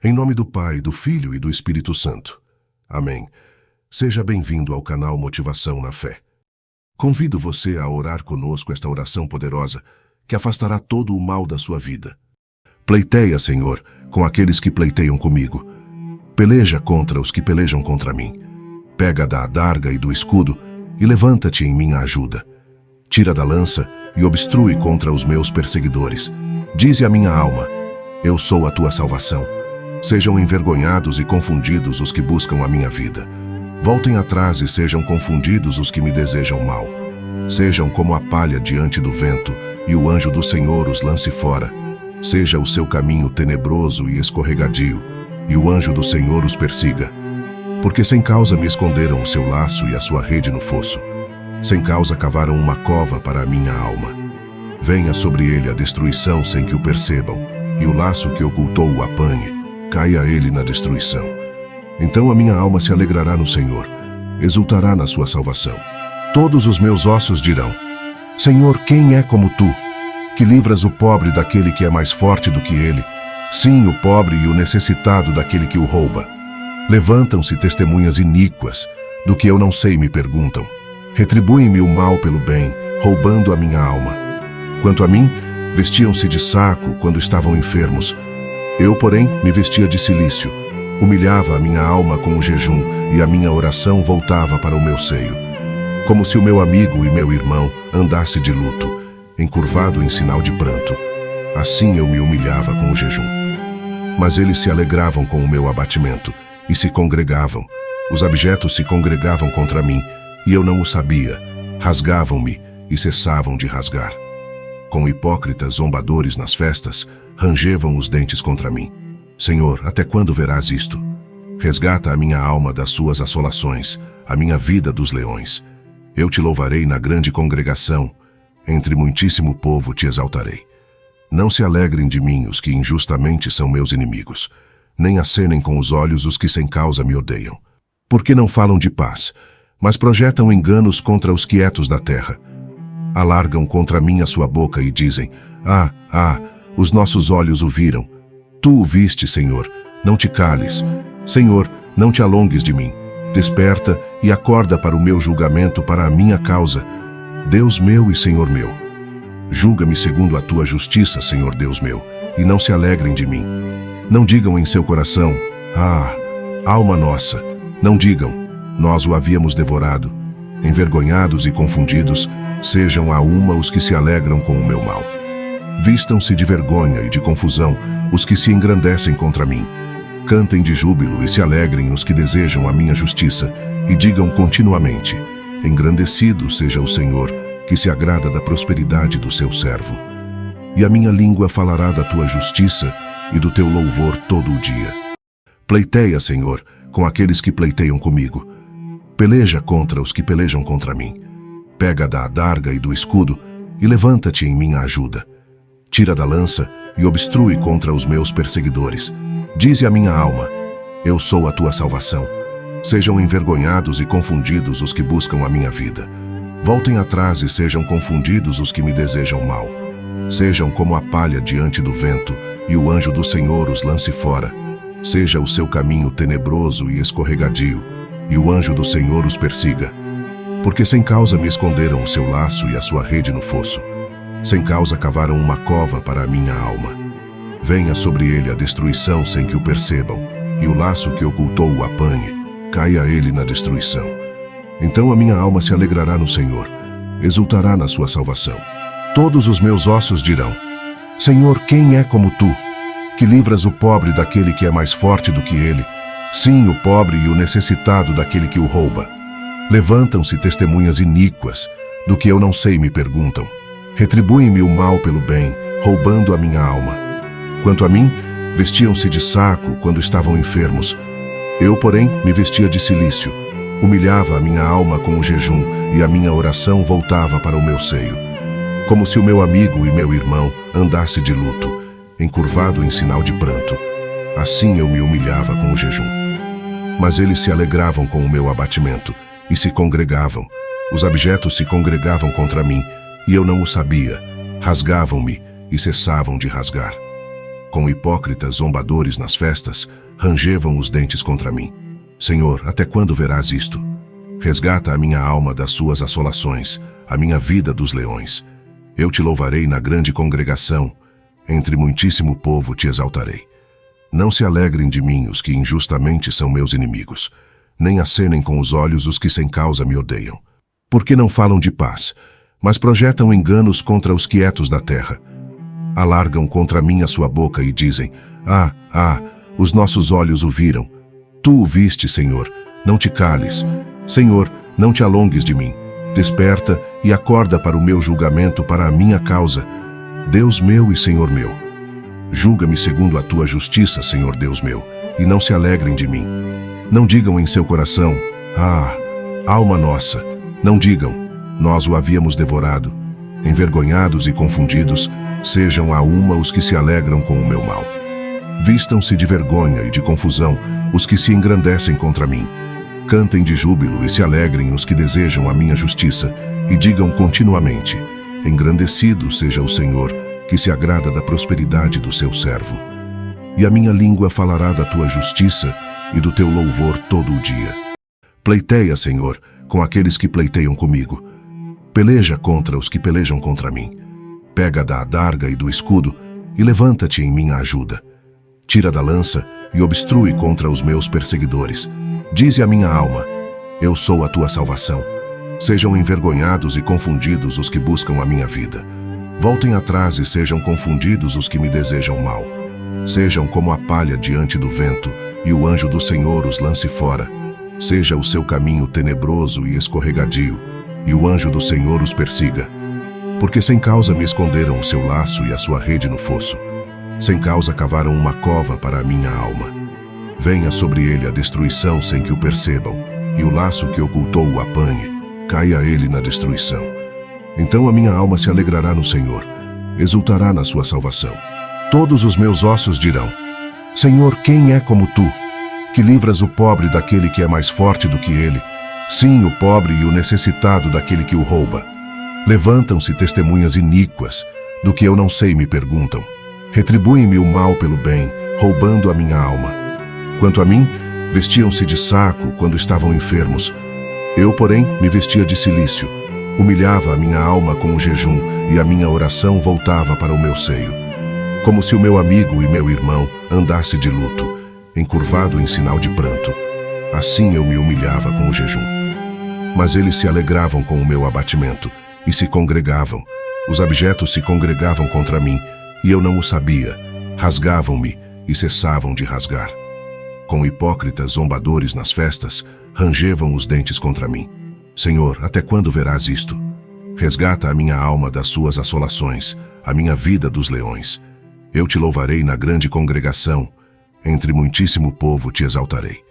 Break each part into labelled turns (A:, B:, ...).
A: Em nome do Pai, do Filho e do Espírito Santo. Amém. Seja bem-vindo ao canal Motivação na Fé. Convido você a orar conosco esta oração poderosa que afastará todo o mal da sua vida. Pleiteia, Senhor, com aqueles que pleiteiam comigo. Peleja contra os que pelejam contra mim. Pega da adarga e do escudo e levanta-te em minha ajuda. Tira da lança e obstrui contra os meus perseguidores. Dize à minha alma: eu sou a tua salvação. Sejam envergonhados e confundidos os que buscam a minha vida. Voltem atrás e sejam confundidos os que me desejam mal. Sejam como a palha diante do vento, e o anjo do Senhor os lance fora. Seja o seu caminho tenebroso e escorregadio, e o anjo do Senhor os persiga. Porque sem causa me esconderam o seu laço e a sua rede no fosso. Sem causa cavaram uma cova para a minha alma. Venha sobre ele a destruição sem que o percebam, e o laço que ocultou o apanhe. Caia ele na destruição. Então a minha alma se alegrará no Senhor, exultará na sua salvação. Todos os meus ossos dirão: Senhor, quem é como tu, que livras o pobre daquele que é mais forte do que ele, sim, o pobre e o necessitado daquele que o rouba. Levantam-se testemunhas iníquas, do que eu não sei me perguntam. Retribuem-me o mal pelo bem, roubando a minha alma. Quanto a mim, vestiam-se de saco quando estavam enfermos. Eu, porém, me vestia de cilício, humilhava a minha alma com o jejum, e a minha oração voltava para o meu seio. Como se o meu amigo e meu irmão andasse de luto, encurvado em sinal de pranto. Assim eu me humilhava com o jejum. Mas eles se alegravam com o meu abatimento, e se congregavam. Os abjetos se congregavam contra mim, e eu não o sabia. Rasgavam-me e cessavam de rasgar. Com hipócritas zombadores nas festas, rangevam os dentes contra mim. Senhor, até quando verás isto? Resgata a minha alma das suas assolações, a minha vida dos leões. Eu te louvarei na grande congregação, entre muitíssimo povo te exaltarei. Não se alegrem de mim os que injustamente são meus inimigos, nem acenem com os olhos os que sem causa me odeiam. Porque não falam de paz, mas projetam enganos contra os quietos da terra. Alargam contra mim a sua boca e dizem: os nossos olhos o viram. Tu o viste, Senhor, não te cales. Senhor, não te alongues de mim. Desperta e acorda para o meu julgamento, para a minha causa. Deus meu e Senhor meu. Julga-me segundo a tua justiça, Senhor Deus meu, e não se alegrem de mim. Não digam em seu coração: alma nossa. Não digam: nós o havíamos devorado. Envergonhados e confundidos, sejam a uma os que se alegram com o meu mal. Vistam-se de vergonha e de confusão os que se engrandecem contra mim. Cantem de júbilo e se alegrem os que desejam a minha justiça, e digam continuamente: engrandecido seja o Senhor, que se agrada da prosperidade do seu servo. E a minha língua falará da tua justiça e do teu louvor todo o dia. Pleiteia, Senhor, com aqueles que pleiteiam comigo. Peleja contra os que pelejam contra mim. Pega da adarga e do escudo e levanta-te em minha ajuda. Tira da lança e obstrui contra os meus perseguidores. Dize à minha alma: eu sou a tua salvação. Sejam envergonhados e confundidos os que buscam a minha vida. Voltem atrás e sejam confundidos os que me desejam mal. Sejam como a palha diante do vento, e o anjo do Senhor os lance fora. Seja o seu caminho tenebroso e escorregadio, e o anjo do Senhor os persiga. Porque sem causa me esconderam o seu laço e a sua rede no fosso. Sem causa cavaram uma cova para a minha alma. Venha sobre ele a destruição sem que o percebam, e o laço que ocultou o apanhe. Caia ele na destruição. Então a minha alma se alegrará no Senhor, exultará na sua salvação. Todos os meus ossos dirão: Senhor, quem é como tu, que livras o pobre daquele que é mais forte do que ele, sim, o pobre e o necessitado daquele que o rouba. Levantam-se testemunhas iníquas, do que eu não sei me perguntam. Retribuem-me o mal pelo bem, roubando a minha alma. Quanto a mim, vestiam-se de saco quando estavam enfermos. Eu, porém, me vestia de cilício, humilhava a minha alma com o jejum, e a minha oração voltava para o meu seio. Como se o meu amigo e meu irmão andasse de luto, encurvado em sinal de pranto. Assim eu me humilhava com o jejum. Mas eles se alegravam com o meu abatimento, e se congregavam. Os abjetos se congregavam contra mim, e eu não o sabia. Rasgavam-me e cessavam de rasgar. Com hipócritas zombadores nas festas, rangevam os dentes contra mim. Senhor, até quando verás isto? Resgata a minha alma das suas assolações, a minha vida dos leões. Eu te louvarei na grande congregação, entre muitíssimo povo te exaltarei. Não se alegrem de mim os que injustamente são meus inimigos, nem acenem com os olhos os que sem causa me odeiam. Porque não falam de paz, mas projetam enganos contra os quietos da terra. Alargam contra mim a sua boca e dizem: os nossos olhos o viram. Tu o viste, Senhor, não te cales. Senhor, não te alongues de mim. Desperta e acorda para o meu julgamento, para a minha causa. Deus meu e Senhor meu. Julga-me segundo a tua justiça, Senhor Deus meu, e não se alegrem de mim. Não digam em seu coração: alma nossa. Não digam: nós o havíamos devorado. Envergonhados e confundidos, sejam a uma os que se alegram com o meu mal. Vistam-se de vergonha e de confusão os que se engrandecem contra mim. Cantem de júbilo e se alegrem os que desejam a minha justiça, e digam continuamente: engrandecido seja o Senhor, que se agrada da prosperidade do seu servo. E a minha língua falará da tua justiça e do teu louvor todo o dia. Pleiteia, Senhor, com aqueles que pleiteiam comigo. Peleja contra os que pelejam contra mim. Pega da adarga e do escudo e levanta-te em minha ajuda. Tira da lança e obstrui contra os meus perseguidores. Dize a minha alma: eu sou a tua salvação. Sejam envergonhados e confundidos os que buscam a minha vida. Voltem atrás e sejam confundidos os que me desejam mal. Sejam como a palha diante do vento, e o anjo do Senhor os lance fora. Seja o seu caminho tenebroso e escorregadio, e o anjo do Senhor os persiga. Porque sem causa me esconderam o seu laço e a sua rede no fosso. Sem causa cavaram uma cova para a minha alma. Venha sobre ele a destruição sem que o percebam, e o laço que ocultou o apanhe. Caia ele na destruição. Então a minha alma se alegrará no Senhor, exultará na sua salvação. Todos os meus ossos dirão: Senhor, quem é como tu, que livras o pobre daquele que é mais forte do que ele, sim, o pobre e o necessitado daquele que o rouba. Levantam-se testemunhas iníquas, do que eu não sei me perguntam. Retribuem-me o mal pelo bem, roubando a minha alma. Quanto a mim, vestiam-se de saco quando estavam enfermos. Eu, porém, me vestia de cilício. Humilhava a minha alma com o jejum, e a minha oração voltava para o meu seio. Como se o meu amigo e meu irmão andasse de luto, encurvado em sinal de pranto. Assim eu me humilhava com o jejum. Mas eles se alegravam com o meu abatimento, e se congregavam. Os abjetos se congregavam contra mim, e eu não o sabia. Rasgavam-me e cessavam de rasgar. Com hipócritas zombadores nas festas, rangevam os dentes contra mim. Senhor, até quando verás isto? Resgata a minha alma das suas assolações, a minha vida dos leões. Eu te louvarei na grande congregação, entre muitíssimo povo te exaltarei.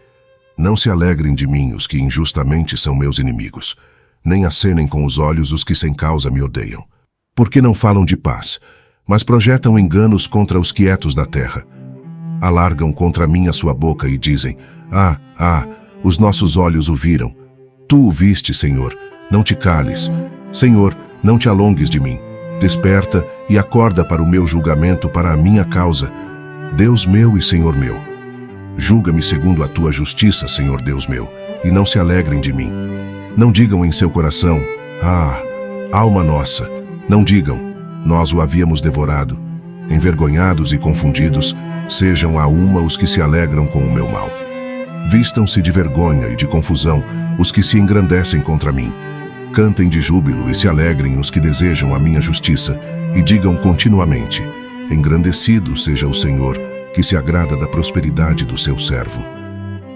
A: Não se alegrem de mim os que injustamente são meus inimigos, nem acenem com os olhos os que sem causa me odeiam. Porque não falam de paz, mas projetam enganos contra os quietos da terra. Alargam contra mim a sua boca e dizem: os nossos olhos o viram. Tu o viste, Senhor, não te cales. Senhor, não te alongues de mim. Desperta e acorda para o meu julgamento, para a minha causa. Deus meu e Senhor meu. Julga-me segundo a tua justiça, Senhor Deus meu, e não se alegrem de mim. Não digam em seu coração: alma nossa. Não digam: nós o havíamos devorado. Envergonhados e confundidos, sejam a uma os que se alegram com o meu mal. Vistam-se de vergonha e de confusão os que se engrandecem contra mim. Cantem de júbilo e se alegrem os que desejam a minha justiça, e digam continuamente: engrandecido seja o Senhor, que se agrada da prosperidade do seu servo.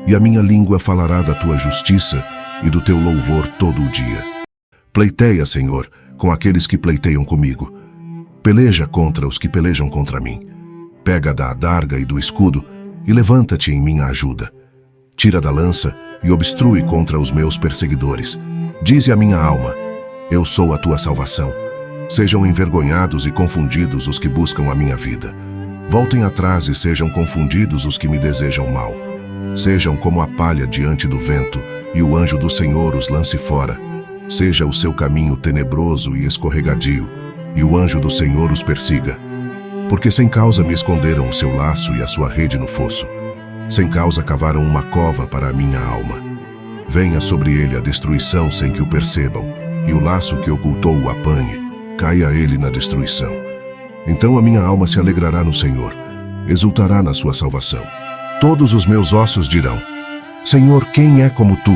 A: E a minha língua falará da tua justiça e do teu louvor todo o dia. Pleiteia, Senhor, com aqueles que pleiteiam comigo. Peleja contra os que pelejam contra mim. Pega da adarga e do escudo e levanta-te em minha ajuda. Tira da lança e obstrui contra os meus perseguidores. Dize a minha alma: eu sou a tua salvação. Sejam envergonhados e confundidos os que buscam a minha vida. Voltem atrás e sejam confundidos os que me desejam mal. Sejam como a palha diante do vento, e o anjo do Senhor os lance fora. Seja o seu caminho tenebroso e escorregadio, e o anjo do Senhor os persiga. Porque sem causa me esconderam o seu laço e a sua rede no fosso. Sem causa cavaram uma cova para a minha alma. Venha sobre ele a destruição sem que o percebam, e o laço que ocultou o apanhe, caia ele na destruição. Então a minha alma se alegrará no Senhor, exultará na sua salvação. Todos os meus ossos dirão: Senhor, quem é como tu,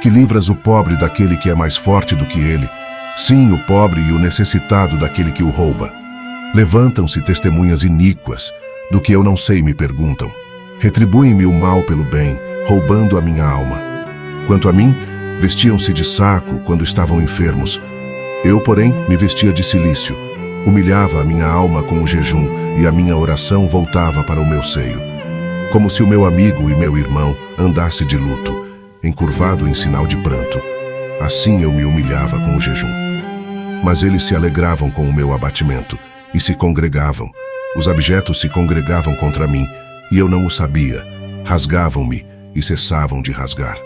A: que livras o pobre daquele que é mais forte do que ele, sim, o pobre e o necessitado daquele que o rouba. Levantam-se testemunhas iníquas, do que eu não sei me perguntam. Retribuem-me o mal pelo bem, roubando a minha alma. Quanto a mim, vestiam-se de saco quando estavam enfermos. Eu, porém, me vestia de cilício. Humilhava a minha alma com o jejum, e a minha oração voltava para o meu seio. Como se o meu amigo e meu irmão andasse de luto, encurvado em sinal de pranto. Assim eu me humilhava com o jejum. Mas eles se alegravam com o meu abatimento, e se congregavam. Os abjetos se congregavam contra mim, e eu não o sabia. Rasgavam-me e cessavam de rasgar.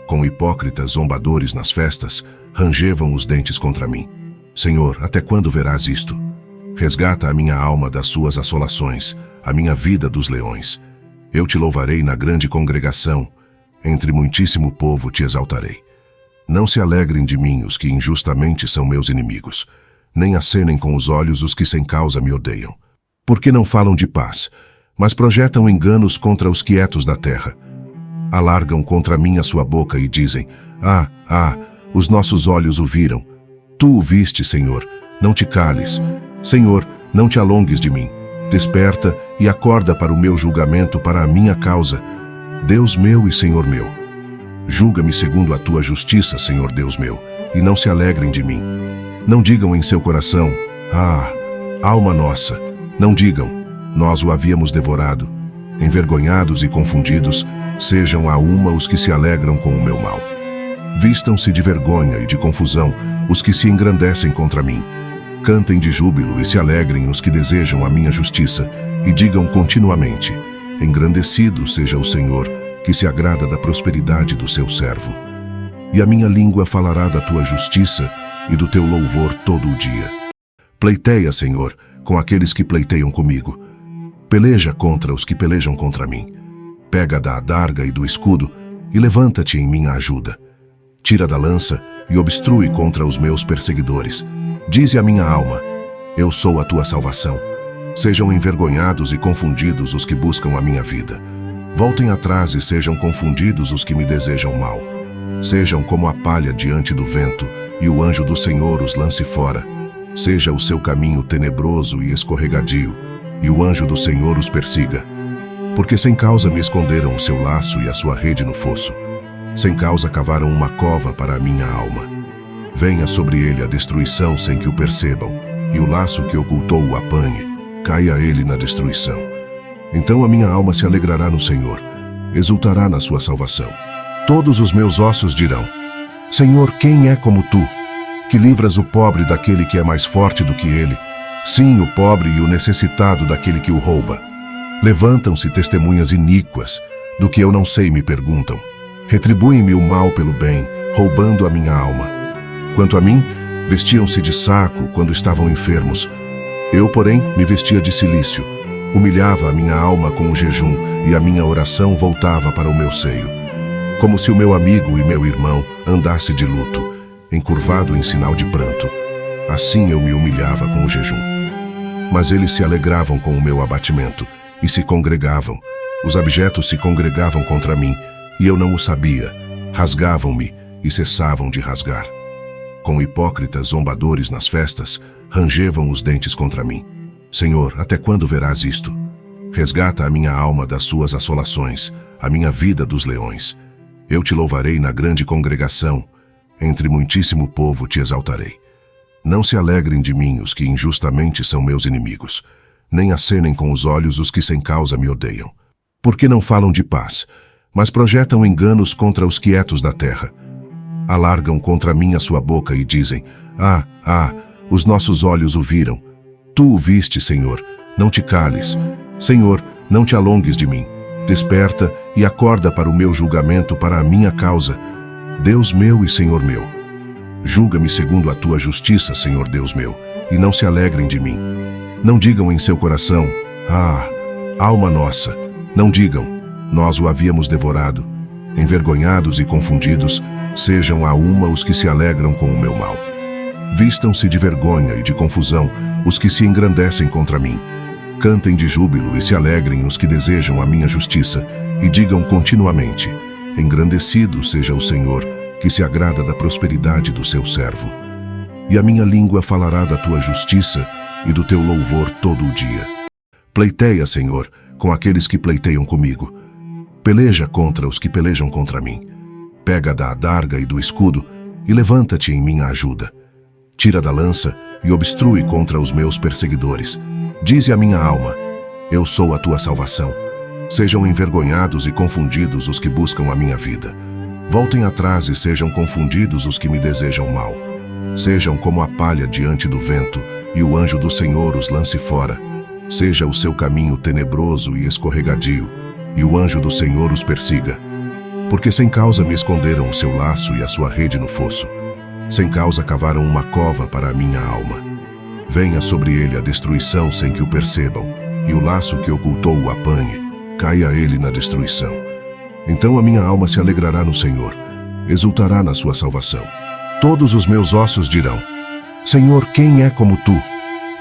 A: Com hipócritas zombadores nas festas, rangevam os dentes contra mim. Senhor, até quando verás isto? Resgata a minha alma das suas assolações, a minha vida dos leões. Eu te louvarei na grande congregação, entre muitíssimo povo te exaltarei. Não se alegrem de mim os que injustamente são meus inimigos, nem acenem com os olhos os que sem causa me odeiam. Porque não falam de paz, mas projetam enganos contra os quietos da terra. Alargam contra mim a sua boca e dizem: os nossos olhos o viram. Tu o viste, Senhor, não te cales. Senhor, não te alongues de mim. Desperta e acorda para o meu julgamento, para a minha causa. Deus meu e Senhor meu. Julga-me segundo a tua justiça, Senhor Deus meu, e não se alegrem de mim. Não digam em seu coração: alma nossa. Não digam: nós o havíamos devorado. Envergonhados e confundidos, sejam a uma os que se alegram com o meu mal. Vistam-se de vergonha e de confusão os que se engrandecem contra mim. Cantem de júbilo e se alegrem os que desejam a minha justiça, e digam continuamente: engrandecido seja o Senhor, que se agrada da prosperidade do seu servo. E a minha língua falará da tua justiça e do teu louvor todo o dia. Pleiteia, Senhor, com aqueles que pleiteiam comigo. Peleja contra os que pelejam contra mim. Pega da adarga e do escudo e levanta-te em minha ajuda. Tira da lança e obstrui contra os meus perseguidores. Dize à minha alma: eu sou a tua salvação. Sejam envergonhados e confundidos os que buscam a minha vida. Voltem atrás e sejam confundidos os que me desejam mal. Sejam como a palha diante do vento, e o anjo do Senhor os lance fora. Seja o seu caminho tenebroso e escorregadio, e o anjo do Senhor os persiga. Porque sem causa me esconderam o seu laço e a sua rede no fosso. Sem causa cavaram uma cova para a minha alma. Venha sobre ele a destruição sem que o percebam, e o laço que ocultou o apanhe, caia ele na destruição. Então a minha alma se alegrará no Senhor, exultará na sua salvação. Todos os meus ossos dirão: Senhor, quem é como tu, que livras o pobre daquele que é mais forte do que ele, sim, o pobre e o necessitado daquele que o rouba. Levantam-se testemunhas iníquas, do que eu não sei me perguntam. Retribuem-me o mal pelo bem, roubando a minha alma. Quanto a mim, vestiam-se de saco quando estavam enfermos. Eu, porém, me vestia de cilício. Humilhava a minha alma com o jejum, e a minha oração voltava para o meu seio. Como se o meu amigo e meu irmão andasse de luto, encurvado em sinal de pranto. Assim eu me humilhava com o jejum. Mas eles se alegravam com o meu abatimento, e se congregavam. Os abjetos se congregavam contra mim, e eu não o sabia. Rasgavam-me e cessavam de rasgar. Com hipócritas zombadores nas festas, rangevam os dentes contra mim. Senhor, até quando verás isto? Resgata a minha alma das suas assolações, a minha vida dos leões. Eu te louvarei na grande congregação, entre muitíssimo povo te exaltarei. Não se alegrem de mim os que injustamente são meus inimigos, nem acenem com os olhos os que sem causa me odeiam. Porque não falam de paz, mas projetam enganos contra os quietos da terra. Alargam contra mim a sua boca e dizem: os nossos olhos o viram. Tu o viste, Senhor, não te cales. Senhor, não te alongues de mim. Desperta e acorda para o meu julgamento, para a minha causa. Deus meu e Senhor meu. Julga-me segundo a tua justiça, Senhor Deus meu, e não se alegrem de mim. Não digam em seu coração: ah, alma nossa. Não digam: nós o havíamos devorado. Envergonhados e confundidos, sejam a uma os que se alegram com o meu mal. Vistam-se de vergonha e de confusão os que se engrandecem contra mim. Cantem de júbilo e se alegrem os que desejam a minha justiça, e digam continuamente: engrandecido seja o Senhor, que se agrada da prosperidade do seu servo. E a minha língua falará da tua justiça e do teu louvor todo o dia. Pleiteia, Senhor, com aqueles que pleiteiam comigo. Peleja contra os que pelejam contra mim. Pega da adarga e do escudo e levanta-te em minha ajuda. Tira da lança e obstrui contra os meus perseguidores. Dize a minha alma: eu sou a tua salvação. Sejam envergonhados e confundidos os que buscam a minha vida. Voltem atrás e sejam confundidos os que me desejam mal. Sejam como a palha diante do vento, e o anjo do Senhor os lance fora. Seja o seu caminho tenebroso e escorregadio, e o anjo do Senhor os persiga. Porque sem causa me esconderam o seu laço e a sua rede no fosso. Sem causa cavaram uma cova para a minha alma. Venha sobre ele a destruição sem que o percebam, e o laço que ocultou o apanhe. Caia ele na destruição. Então a minha alma se alegrará no Senhor, exultará na sua salvação. Todos os meus ossos dirão: Senhor, quem é como tu,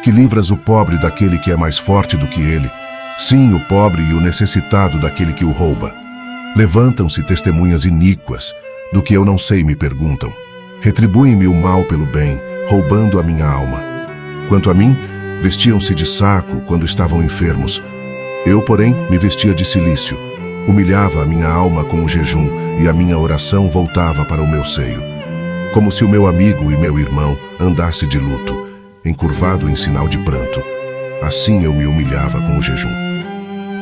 A: que livras o pobre daquele que é mais forte do que ele, sim, o pobre e o necessitado daquele que o rouba. Levantam-se testemunhas iníquas, do que eu não sei me perguntam. Retribuem-me o mal pelo bem, roubando a minha alma. Quanto a mim, vestiam-se de saco quando estavam enfermos. Eu, porém, me vestia de cilício. Humilhava a minha alma com o jejum, e a minha oração voltava para o meu seio. Como se o meu amigo e meu irmão andasse de luto, encurvado em sinal de pranto. Assim eu me humilhava com o jejum.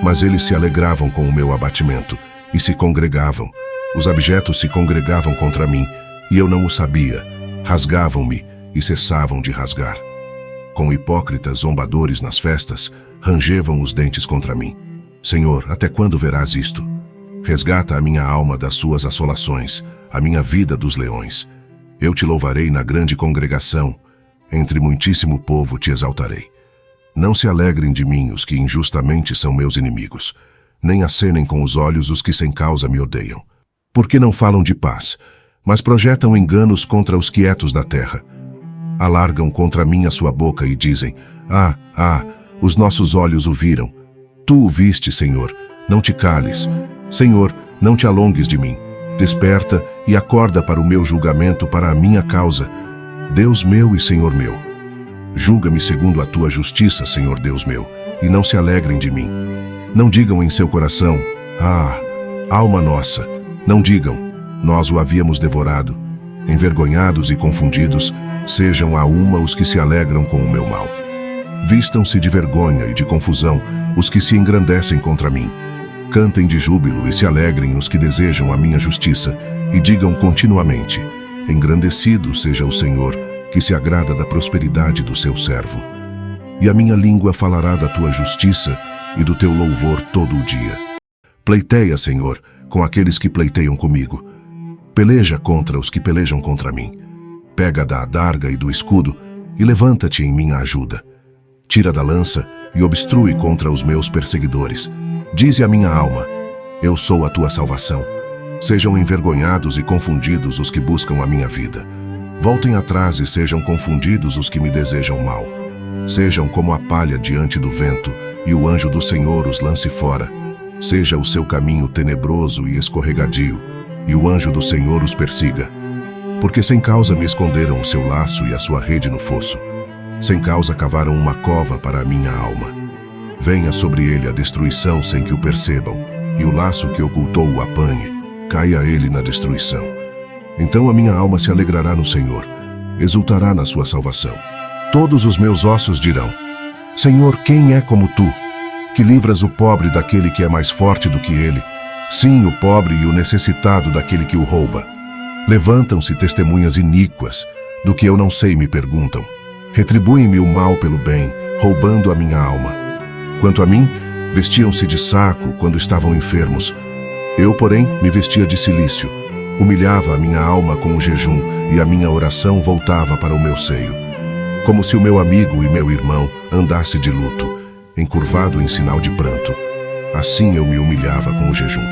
A: Mas eles se alegravam com o meu abatimento, e se congregavam. Os abjetos se congregavam contra mim, e eu não o sabia. Rasgavam-me e cessavam de rasgar. Com hipócritas zombadores nas festas, rangevam os dentes contra mim. Senhor, até quando verás isto? Resgata a minha alma das suas assolações, a minha vida dos leões. Eu te louvarei na grande congregação, entre muitíssimo povo te exaltarei. Não se alegrem de mim os que injustamente são meus inimigos, nem acenem com os olhos os que sem causa me odeiam. Porque não falam de paz, mas projetam enganos contra os quietos da terra. Alargam contra mim a sua boca e dizem: os nossos olhos o viram. Tu o viste, Senhor, não te cales. Senhor, não te alongues de mim. Desperta e acorda para o meu julgamento, para a minha causa. Deus meu e Senhor meu. Julga-me segundo a tua justiça, Senhor Deus meu, e não se alegrem de mim. Não digam em seu coração: alma nossa. Não digam: nós o havíamos devorado. Envergonhados e confundidos, sejam a uma os que se alegram com o meu mal. Vistam-se de vergonha e de confusão os que se engrandecem contra mim. Cantem de júbilo e se alegrem os que desejam a minha justiça, e digam continuamente: engrandecido seja o Senhor, que se agrada da prosperidade do seu servo. E a minha língua falará da tua justiça e do teu louvor todo o dia. Pleiteia, Senhor, com aqueles que pleiteiam comigo. Peleja contra os que pelejam contra mim. Pega da adarga e do escudo e levanta-te em minha ajuda. Tira da lança e obstrui contra os meus perseguidores. Dize a minha alma: eu sou a tua salvação. Sejam envergonhados e confundidos os que buscam a minha vida. Voltem atrás e sejam confundidos os que me desejam mal. Sejam como a palha diante do vento, e o anjo do Senhor os lance fora. Seja o seu caminho tenebroso e escorregadio, e o anjo do Senhor os persiga. Porque sem causa me esconderam o seu laço e a sua rede no fosso. Sem causa cavaram uma cova para a minha alma. Venha sobre ele a destruição sem que o percebam, e o laço que ocultou o apanhe. Caia ele na destruição. Então a minha alma se alegrará no Senhor, exultará na sua salvação. Todos os meus ossos dirão: Senhor, quem é como tu, que livras o pobre daquele que é mais forte do que ele, sim, o pobre e o necessitado daquele que o rouba. Levantam-se testemunhas iníquas, do que eu não sei me perguntam. Retribuem-me o mal pelo bem, roubando a minha alma. Quanto a mim, vestiam-se de saco quando estavam enfermos. Eu, porém, me vestia de cilício. Humilhava a minha alma com o jejum, e a minha oração voltava para o meu seio. como se o meu amigo e meu irmão andasse de luto, encurvado em sinal de pranto. Assim eu me humilhava com o jejum.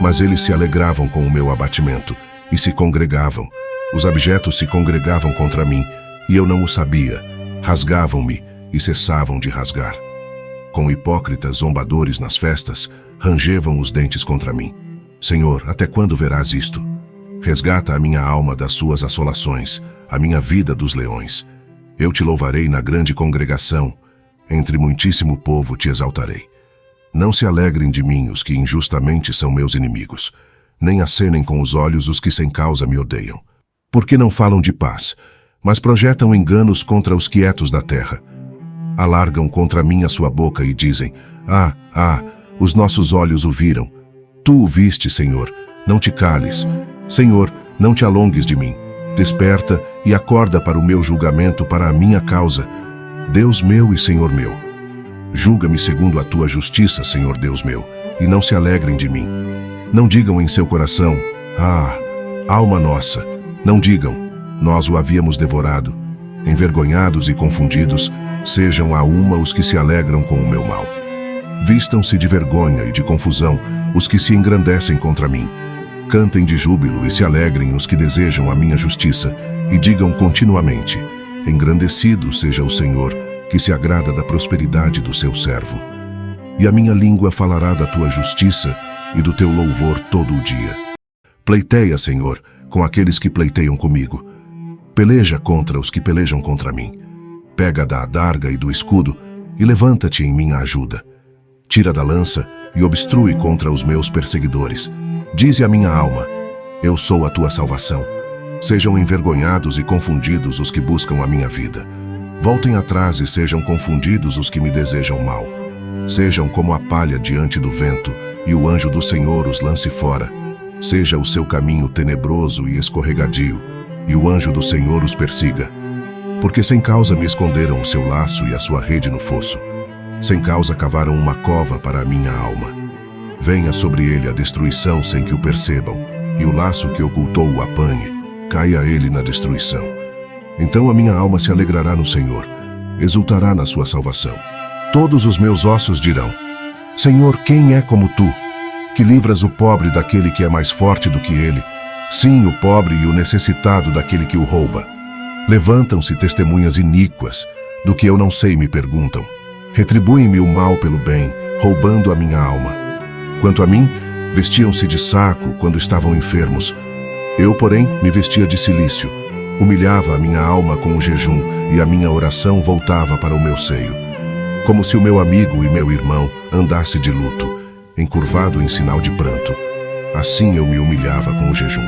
A: Mas eles se alegravam com o meu abatimento e se congregavam. Os abjetos se congregavam contra mim, e eu não o sabia. Rasgavam-me e cessavam de rasgar. Com hipócritas zombadores nas festas, rangevam os dentes contra mim. Senhor, até quando verás isto? Resgata a minha alma das suas assolações, a minha vida dos leões. Eu te louvarei na grande congregação, entre muitíssimo povo te exaltarei. Não se alegrem de mim os que injustamente são meus inimigos, nem acenem com os olhos os que sem causa me odeiam. Porque não falam de paz, mas projetam enganos contra os quietos da terra. Alargam contra mim a sua boca e dizem: os nossos olhos o viram. Tu o viste, Senhor, não te cales. Senhor, não te alongues de mim. Desperta e acorda para o meu julgamento, para a minha causa. Deus meu e Senhor meu. Julga-me segundo a tua justiça, Senhor Deus meu, e não se alegrem de mim. Não digam em seu coração: alma nossa. Não digam: nós o havíamos devorado. Envergonhados e confundidos, sejam a uma os que se alegram com o meu mal. Vistam-se de vergonha e de confusão os que se engrandecem contra mim. Cantem de júbilo e se alegrem os que desejam a minha justiça, e digam continuamente: engrandecido seja o Senhor, que se agrada da prosperidade do seu servo. E a minha língua falará da tua justiça e do teu louvor todo o dia. Pleiteia, Senhor, com aqueles que pleiteiam comigo. Peleja contra os que pelejam contra mim. Pega da adarga e do escudo e levanta-te em minha ajuda. Tira da lança e obstrui contra os meus perseguidores. Dize a minha alma: eu sou a tua salvação. Sejam envergonhados e confundidos os que buscam a minha vida. Voltem atrás e sejam confundidos os que me desejam mal. Sejam como a palha diante do vento, e o anjo do Senhor os lance fora. Seja o seu caminho tenebroso e escorregadio, e o anjo do Senhor os persiga. Porque sem causa me esconderam o seu laço e a sua rede no fosso. Sem causa cavaram uma cova para a minha alma. Venha sobre ele a destruição sem que o percebam, e o laço que ocultou o apanhe. Caia ele na destruição. Então a minha alma se alegrará no Senhor, exultará na sua salvação. Todos os meus ossos dirão: Senhor, quem é como tu, que livras o pobre daquele que é mais forte do que ele, sim, o pobre e o necessitado daquele que o rouba. Levantam-se testemunhas iníquas, do que eu não sei me perguntam. Retribuem-me o mal pelo bem, roubando a minha alma. Quanto a mim, vestiam-se de saco quando estavam enfermos. Eu, porém, me vestia de cilício. Humilhava a minha alma com o jejum, e a minha oração voltava para o meu seio. Como se o meu amigo e meu irmão andasse de luto, encurvado em sinal de pranto. Assim eu me humilhava com o jejum.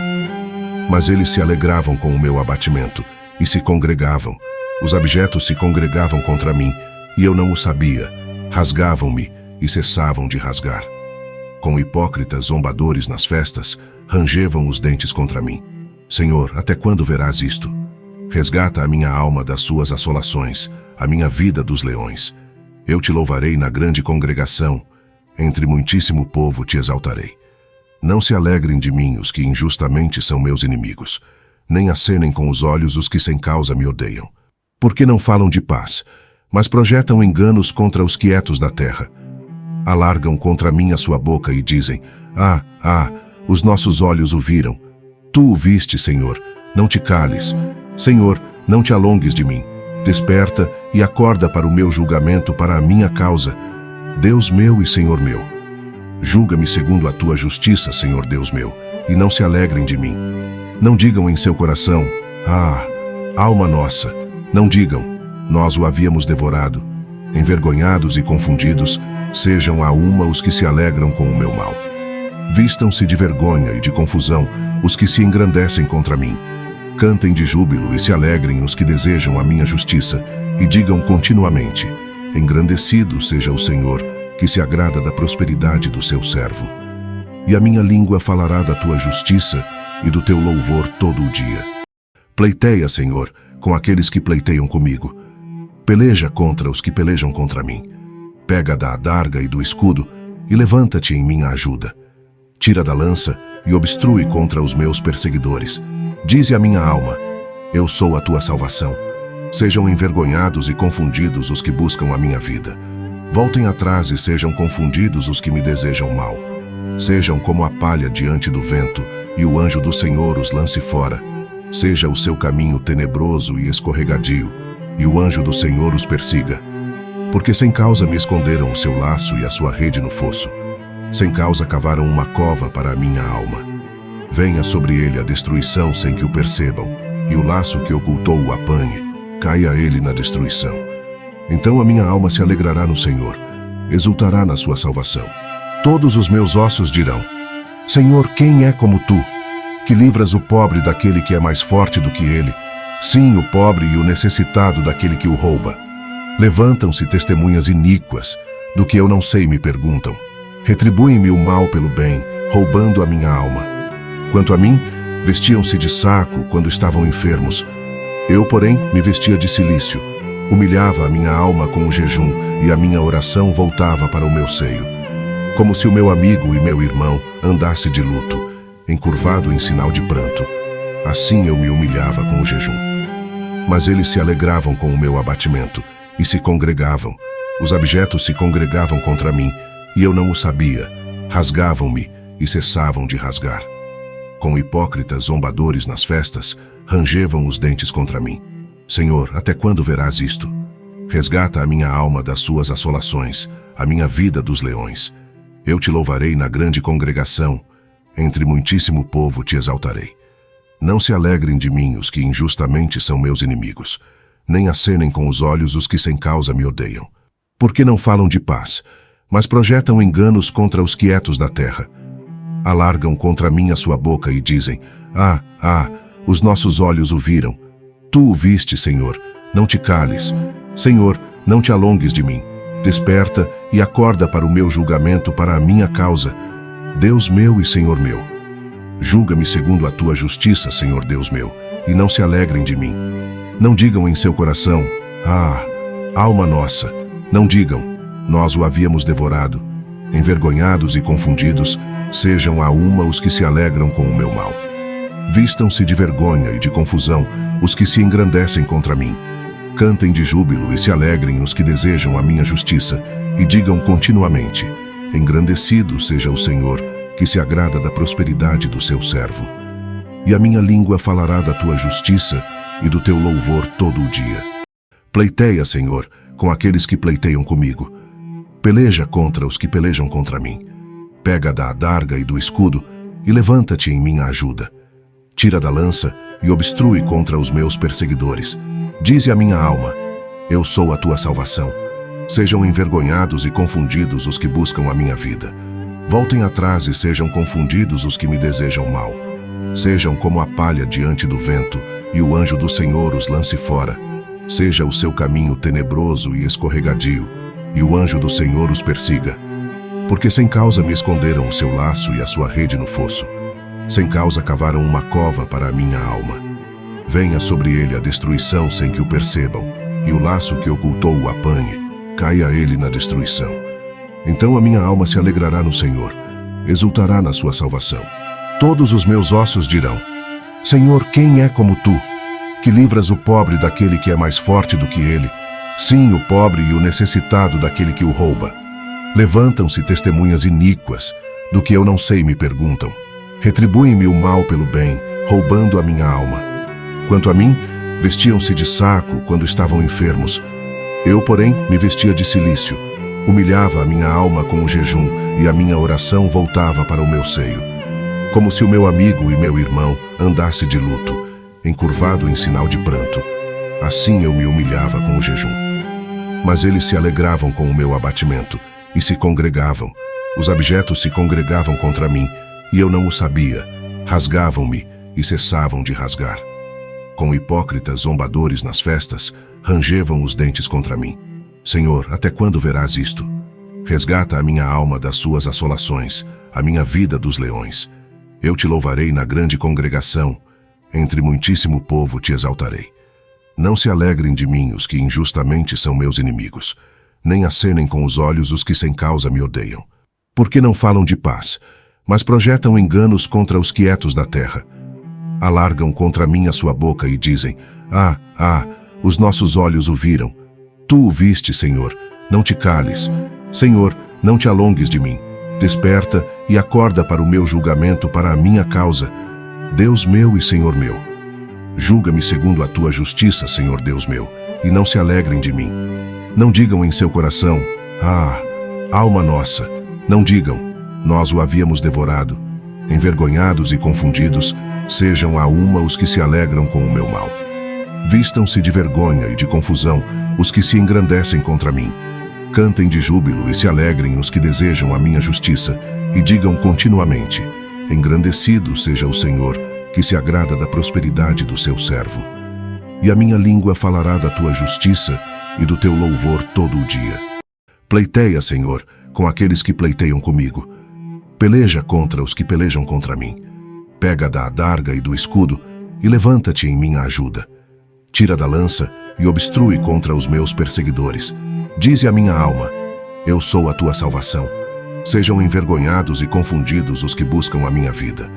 A: Mas eles se alegravam com o meu abatimento, e se congregavam. Os abjetos se congregavam contra mim, e eu não o sabia. Rasgavam-me e cessavam de rasgar. Com hipócritas zombadores nas festas, rangevam os dentes contra mim. Senhor, até quando verás isto? Resgata a minha alma das suas assolações, a minha vida dos leões. Eu te louvarei na grande congregação, entre muitíssimo povo te exaltarei. Não se alegrem de mim os que injustamente são meus inimigos, nem acenem com os olhos os que sem causa me odeiam. Porque não falam de paz, mas projetam enganos contra os quietos da terra. Alargam contra mim a sua boca e dizem: os nossos olhos o viram. Tu o viste, Senhor, não te cales. Senhor, não te alongues de mim. Desperta e acorda para o meu julgamento, para a minha causa. Deus meu e Senhor meu. Julga-me segundo a tua justiça, Senhor Deus meu, e não se alegrem de mim. Não digam em seu coração: alma nossa. Não digam: nós o havíamos devorado. Envergonhados e confundidos, sejam a uma os que se alegram com o meu mal. Vistam-se de vergonha e de confusão os que se engrandecem contra mim. Cantem de júbilo e se alegrem os que desejam a minha justiça, e digam continuamente: engrandecido seja o Senhor, que se agrada da prosperidade do seu servo. E a minha língua falará da tua justiça e do teu louvor todo o dia. Pleiteia, Senhor, com aqueles que pleiteiam comigo. Peleja contra os que pelejam contra mim. Pega da adarga e do escudo e levanta-te em minha ajuda. Tira da lança e obstrui contra os meus perseguidores. Dize a minha alma: eu sou a tua salvação. Sejam envergonhados e confundidos os que buscam a minha vida. Voltem atrás e sejam confundidos os que me desejam mal. Sejam como a palha diante do vento, e o anjo do Senhor os lance fora. Seja o seu caminho tenebroso e escorregadio, e o anjo do Senhor os persiga. Porque sem causa me esconderam o seu laço e a sua rede no fosso. Sem causa cavaram uma cova para a minha alma. Venha sobre ele a destruição sem que o percebam, e o laço que ocultou o apanhe, caia ele na destruição. Então a minha alma se alegrará no Senhor, exultará na sua salvação. Todos os meus ossos dirão: Senhor, quem é como tu, que livras o pobre daquele que é mais forte do que ele, sim, o pobre e o necessitado daquele que o rouba. Levantam-se testemunhas iníquas, do que eu não sei me perguntam. Retribuem-me o mal pelo bem, roubando a minha alma. Quanto a mim, vestiam-se de saco quando estavam enfermos. Eu, porém, me vestia de cilício. Humilhava a minha alma com o jejum, e a minha oração voltava para o meu seio. Como se o meu amigo e meu irmão andasse de luto, encurvado em sinal de pranto. Assim eu me humilhava com o jejum. Mas eles se alegravam com o meu abatimento, e se congregavam. Os abjetos se congregavam contra mim, e eu não o sabia. Rasgavam-me e cessavam de rasgar. Com hipócritas zombadores nas festas, rangevam os dentes contra mim. Senhor, até quando verás isto? Resgata a minha alma das suas assolações, a minha vida dos leões. Eu te louvarei na grande congregação, entre muitíssimo povo te exaltarei. Não se alegrem de mim os que injustamente são meus inimigos, nem acenem com os olhos os que sem causa me odeiam. Porque não falam de paz, mas projetam enganos contra os quietos da terra. Alargam contra mim a sua boca e dizem: os nossos olhos o viram. Tu o viste, Senhor, não te cales. Senhor, não te alongues de mim. Desperta e acorda para o meu julgamento, para a minha causa. Deus meu e Senhor meu. Julga-me segundo a tua justiça, Senhor Deus meu, e não se alegrem de mim. Não digam em seu coração: alma nossa. Não digam: nós o havíamos devorado. Envergonhados e confundidos, sejam a uma os que se alegram com o meu mal. Vistam-se de vergonha e de confusão os que se engrandecem contra mim. Cantem de júbilo e se alegrem os que desejam a minha justiça, e digam continuamente: engrandecido seja o Senhor, que se agrada da prosperidade do seu servo. E a minha língua falará da tua justiça e do teu louvor todo o dia. Pleiteia, Senhor, com aqueles que pleiteiam comigo. Peleja contra os que pelejam contra mim. Pega da adarga e do escudo e levanta-te em minha ajuda. Tira da lança e obstrui contra os meus perseguidores. Dize à minha alma: eu sou a tua salvação. Sejam envergonhados e confundidos os que buscam a minha vida. Voltem atrás e sejam confundidos os que me desejam mal. Sejam como a palha diante do vento, e o anjo do Senhor os lance fora. Seja o seu caminho tenebroso e escorregadio, e o anjo do Senhor os persiga. Porque sem causa me esconderam o seu laço e a sua rede no fosso. Sem causa cavaram uma cova para a minha alma. Venha sobre ele a destruição sem que o percebam, e o laço que ocultou o apanhe, caia ele na destruição. Então a minha alma se alegrará no Senhor, exultará na sua salvação. Todos os meus ossos dirão: Senhor, quem é como tu, que livras o pobre daquele que é mais forte do que ele, sim, o pobre e o necessitado daquele que o rouba. Levantam-se testemunhas iníquas, do que eu não sei me perguntam. Retribuem-me o mal pelo bem, roubando a minha alma. Quanto a mim, vestiam-se de saco quando estavam enfermos. Eu, porém, me vestia de cilício. Humilhava a minha alma com o jejum, e a minha oração voltava para o meu seio. Como se o meu amigo e meu irmão andasse de luto, encurvado em sinal de pranto. Assim eu me humilhava com o jejum. Mas eles se alegravam com o meu abatimento, e se congregavam. Os abjetos se congregavam contra mim, e eu não o sabia. Rasgavam-me e cessavam de rasgar. Com hipócritas zombadores nas festas, rangevam os dentes contra mim. Senhor, até quando verás isto? Resgata a minha alma das suas assolações, a minha vida dos leões. Eu te louvarei na grande congregação, entre muitíssimo povo te exaltarei. Não se alegrem de mim os que injustamente são meus inimigos, nem acenem com os olhos os que sem causa me odeiam. Porque não falam de paz, mas projetam enganos contra os quietos da terra. Alargam contra mim a sua boca e dizem: os nossos olhos o viram. Tu o viste, Senhor, não te cales. Senhor, não te alongues de mim. Desperta e acorda para o meu julgamento, para a minha causa. Deus meu e Senhor meu. Julga-me segundo a tua justiça, Senhor Deus meu, e não se alegrem de mim. Não digam em seu coração: ah, alma nossa. Não digam: nós o havíamos devorado. Envergonhados e confundidos, sejam a uma os que se alegram com o meu mal. Vistam-se de vergonha e de confusão os que se engrandecem contra mim. Cantem de júbilo e se alegrem os que desejam a minha justiça, e digam continuamente: engrandecido seja o Senhor, que se agrada da prosperidade do seu servo. E a minha língua falará da tua justiça e do teu louvor todo o dia. Pleiteia, Senhor, com aqueles que pleiteiam comigo. Peleja contra os que pelejam contra mim. Pega da adarga e do escudo e levanta-te em minha ajuda. Tira da lança e obstrui contra os meus perseguidores. Dize à minha alma: eu sou a tua salvação. Sejam envergonhados e confundidos os que buscam a minha vida.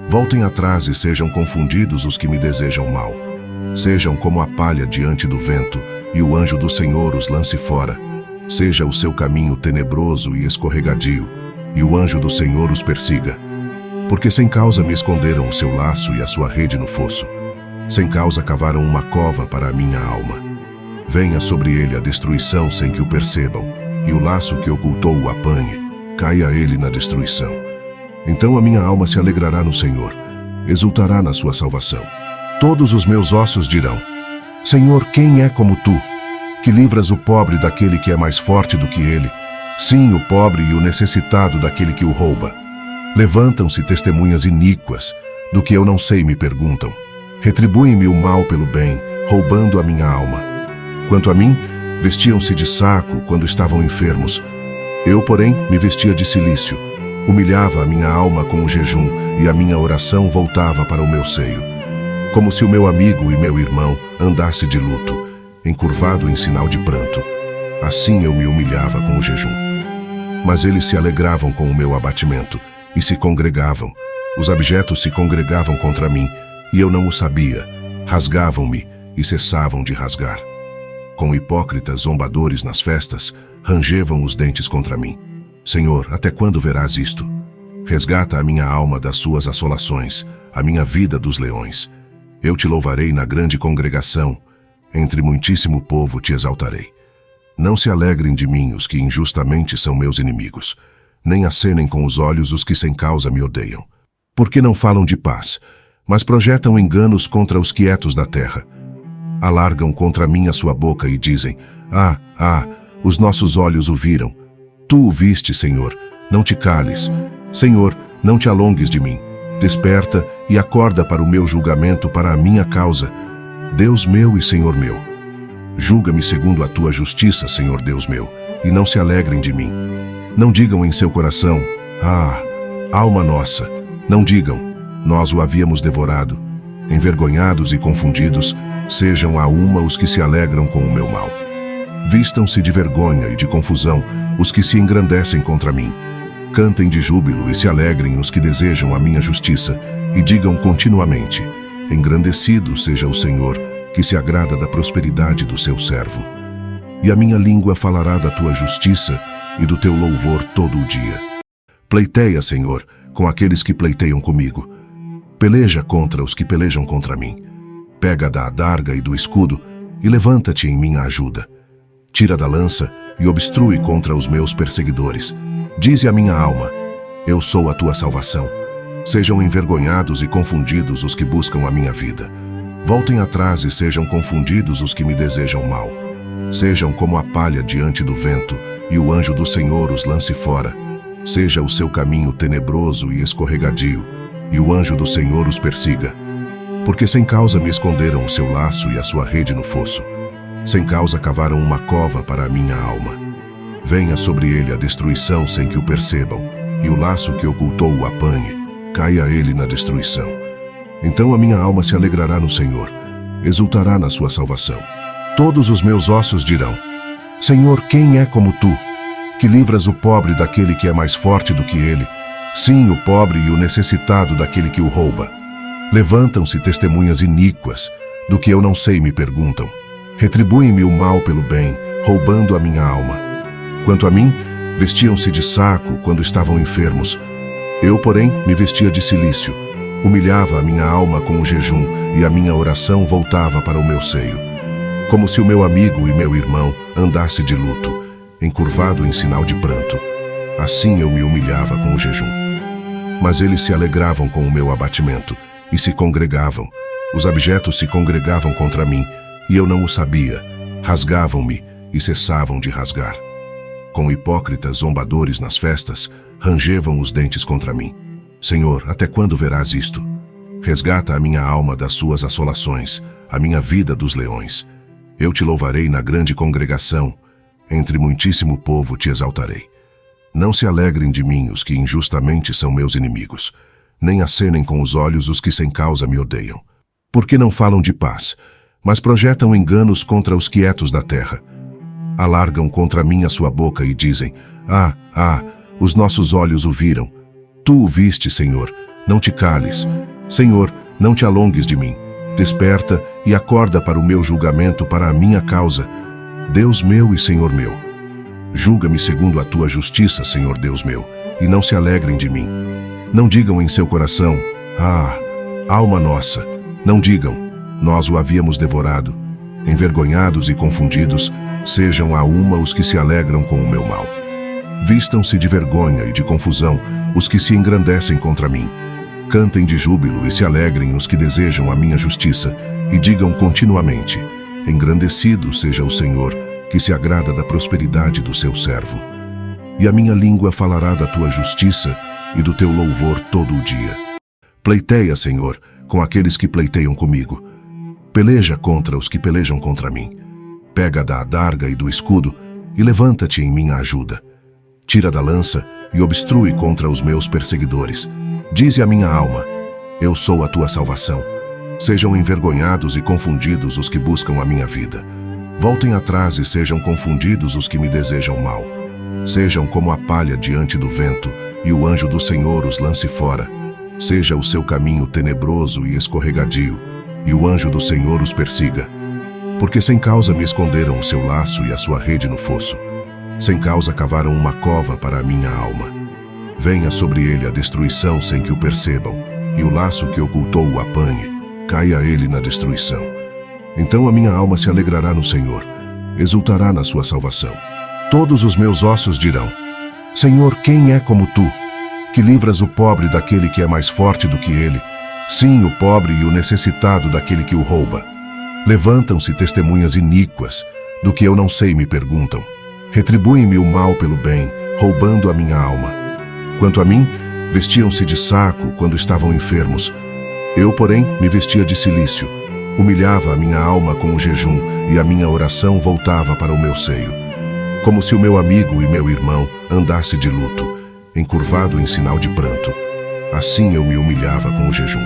A: Voltem atrás e sejam confundidos os que me desejam mal. Sejam como a palha diante do vento, e o anjo do Senhor os lance fora. Seja o seu caminho tenebroso e escorregadio, e o anjo do Senhor os persiga. Porque sem causa me esconderam o seu laço e a sua rede no fosso. Sem causa cavaram uma cova para a minha alma. Venha sobre ele a destruição sem que o percebam, e o laço que ocultou o apanhe. Caia ele na destruição. Então a minha alma se alegrará no Senhor, exultará na sua salvação. Todos os meus ossos dirão: Senhor, quem é como tu, que livras o pobre daquele que é mais forte do que ele, sim, o pobre e o necessitado daquele que o rouba. Levantam-se testemunhas iníquas, do que eu não sei me perguntam. Retribuem-me o mal pelo bem, roubando a minha alma. Quanto a mim, vestiam-se de saco quando estavam enfermos. Eu, porém, me vestia de cilício. Humilhava a minha alma com o jejum, e a minha oração voltava para o meu seio. Como se o meu amigo e meu irmão andasse de luto, encurvado em sinal de pranto. Assim eu me humilhava com o jejum. Mas eles se alegravam com o meu abatimento, e se congregavam. Os abjetos se congregavam contra mim, e eu não o sabia. Rasgavam-me e cessavam de rasgar. Com hipócritas zombadores nas festas, rangevam os dentes contra mim. Senhor, até quando verás isto? Resgata a minha alma das suas assolações, a minha vida dos leões. Eu te louvarei na grande congregação, entre muitíssimo povo te exaltarei. Não se alegrem de mim os que injustamente são meus inimigos, nem acenem com os olhos os que sem causa me odeiam. Porque não falam de paz, mas projetam enganos contra os quietos da terra. Alargam contra mim a sua boca e dizem: os nossos olhos o viram. Tu o viste, Senhor, não te cales. Senhor, não te alongues de mim. Desperta e acorda para o meu julgamento, para a minha causa. Deus meu e Senhor meu. Julga-me segundo a tua justiça, Senhor Deus meu, e não se alegrem de mim. Não digam em seu coração: alma nossa. Não digam: nós o havíamos devorado. Envergonhados e confundidos, sejam a uma os que se alegram com o meu mal. Vistam-se de vergonha e de confusão os que se engrandecem contra mim. Cantem de júbilo e se alegrem os que desejam a minha justiça, e digam continuamente: engrandecido seja o Senhor, que se agrada da prosperidade do seu servo. E a minha língua falará da tua justiça e do teu louvor todo o dia. Pleiteia, Senhor, com aqueles que pleiteiam comigo. Peleja contra os que pelejam contra mim. Pega da adarga e do escudo e levanta-te em minha ajuda. Tira da lança e obstrui contra os meus perseguidores. Dize à minha alma: eu sou a tua salvação. Sejam envergonhados e confundidos os que buscam a minha vida. Voltem atrás e sejam confundidos os que me desejam mal. Sejam como a palha diante do vento, e o anjo do Senhor os lance fora. Seja o seu caminho tenebroso e escorregadio, e o anjo do Senhor os persiga. Porque sem causa me esconderam o seu laço e a sua rede no fosso. Sem causa cavaram uma cova para a minha alma. Venha sobre ele a destruição sem que o percebam, e o laço que ocultou o apanhe. Caia ele na destruição. Então a minha alma se alegrará no Senhor, exultará na sua salvação. Todos os meus ossos dirão: Senhor, quem é como tu, que livras o pobre daquele que é mais forte do que ele, sim, o pobre e o necessitado daquele que o rouba. Levantam-se testemunhas iníquas, do que eu não sei me perguntam. Retribuem-me o mal pelo bem, roubando a minha alma. Quanto a mim, vestiam-se de saco quando estavam enfermos. Eu, porém, me vestia de cilício. Humilhava a minha alma com o jejum, e a minha oração voltava para o meu seio. Como se o meu amigo e meu irmão andasse de luto, encurvado em sinal de pranto. Assim eu me humilhava com o jejum. Mas eles se alegravam com o meu abatimento, e se congregavam. Os abjetos se congregavam contra mim, e eu não o sabia. Rasgavam-me e cessavam de rasgar. Com hipócritas zombadores nas festas, rangevam os dentes contra mim. Senhor, até quando verás isto? Resgata a minha alma das suas assolações, a minha vida dos leões. Eu te louvarei na grande congregação, entre muitíssimo povo te exaltarei. Não se alegrem de mim os que injustamente são meus inimigos, nem acenem com os olhos os que sem causa me odeiam. Porque não falam de paz, mas projetam enganos contra os quietos da terra. Alargam contra mim a sua boca e dizem: os nossos olhos o viram. Tu o viste, Senhor, não te cales. Senhor, não te alongues de mim. Desperta e acorda para o meu julgamento, para a minha causa. Deus meu e Senhor meu. Julga-me segundo a tua justiça, Senhor Deus meu, e não se alegrem de mim. Não digam em seu coração: alma nossa. Não digam: nós o havíamos devorado. Envergonhados e confundidos, sejam a uma os que se alegram com o meu mal. Vistam-se de vergonha e de confusão os que se engrandecem contra mim. Cantem de júbilo e se alegrem os que desejam a minha justiça, e digam continuamente: engrandecido seja o Senhor, que se agrada da prosperidade do seu servo. E a minha língua falará da tua justiça e do teu louvor todo o dia. Pleiteia, Senhor, com aqueles que pleiteiam comigo. Peleja contra os que pelejam contra mim. Pega da adarga e do escudo e levanta-te em minha ajuda. Tira da lança e obstrui contra os meus perseguidores. Dize a minha alma: eu sou a tua salvação. Sejam envergonhados e confundidos os que buscam a minha vida. Voltem atrás e sejam confundidos os que me desejam mal. Sejam como a palha diante do vento, e o anjo do Senhor os lance fora. Seja o seu caminho tenebroso e escorregadio, e o anjo do Senhor os persiga. Porque sem causa me esconderam o seu laço e a sua rede no fosso. Sem causa cavaram uma cova para a minha alma. Venha sobre ele a destruição sem que o percebam, e o laço que ocultou o apanhe. Caia ele na destruição. Então a minha alma se alegrará no Senhor, exultará na sua salvação. Todos os meus ossos dirão: Senhor, quem é como tu, que livras o pobre daquele que é mais forte do que ele, sim, o pobre e o necessitado daquele que o rouba. Levantam-se testemunhas iníquas, do que eu não sei me perguntam. Retribuem-me o mal pelo bem, roubando a minha alma. Quanto a mim, vestiam-se de saco quando estavam enfermos. Eu, porém, me vestia de cilício. Humilhava a minha alma com o jejum, e a minha oração voltava para o meu seio. Como se o meu amigo e meu irmão andasse de luto, encurvado em sinal de pranto. Assim eu me humilhava com o jejum.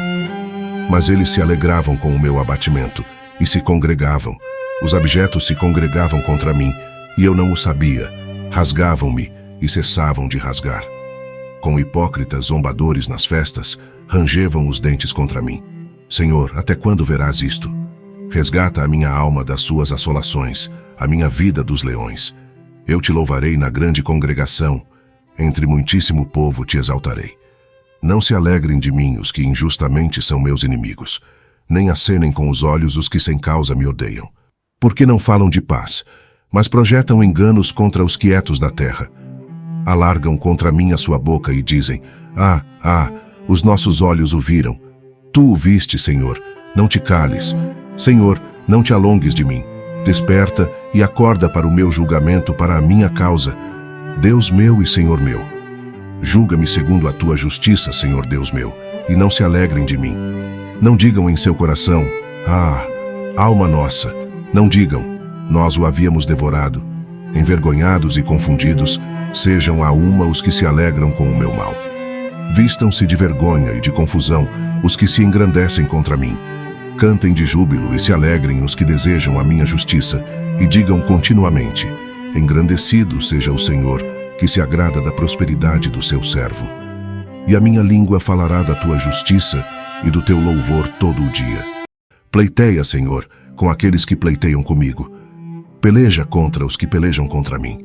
A: Mas eles se alegravam com o meu abatimento, e se congregavam. Os abjetos se congregavam contra mim, e eu não o sabia. Rasgavam-me e cessavam de rasgar. Com hipócritas zombadores nas festas, rangevam os dentes contra mim. Senhor, até quando verás isto? Resgata a minha alma das suas assolações, a minha vida dos leões. Eu te louvarei na grande congregação, entre muitíssimo povo te exaltarei. Não se alegrem de mim os que injustamente são meus inimigos, nem acenem com os olhos os que sem causa me odeiam. Porque não falam de paz, mas projetam enganos contra os quietos da terra. Alargam contra mim a sua boca e dizem: os nossos olhos o viram. Tu o viste, Senhor, não te cales. Senhor, não te alongues de mim. Desperta e acorda para o meu julgamento, para a minha causa. Deus meu e Senhor meu. Julga-me segundo a tua justiça, Senhor Deus meu, e não se alegrem de mim. Não digam em seu coração: alma nossa. Não digam: nós o havíamos devorado. Envergonhados e confundidos, sejam a uma os que se alegram com o meu mal. Vistam-se de vergonha e de confusão os que se engrandecem contra mim. Cantem de júbilo e se alegrem os que desejam a minha justiça, e digam continuamente: engrandecido seja o Senhor, que se agrada da prosperidade do seu servo. E a minha língua falará da tua justiça e do teu louvor todo o dia. Pleiteia, Senhor, com aqueles que pleiteiam comigo. Peleja contra os que pelejam contra mim.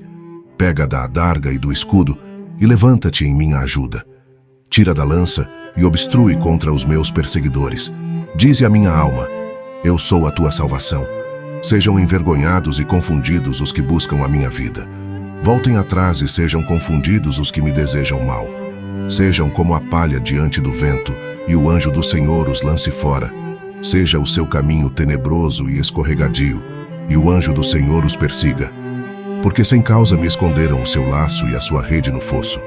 A: Pega da adarga e do escudo e levanta-te em minha ajuda. Tira da lança e obstrui contra os meus perseguidores. Dize à minha alma: eu sou a tua salvação. Sejam envergonhados e confundidos os que buscam a minha vida. Voltem atrás e sejam confundidos os que me desejam mal. Sejam como a palha diante do vento, e o anjo do Senhor os lance fora. Seja o seu caminho tenebroso e escorregadio, e o anjo do Senhor os persiga. Porque sem causa me esconderam o seu laço e a sua rede no fosso.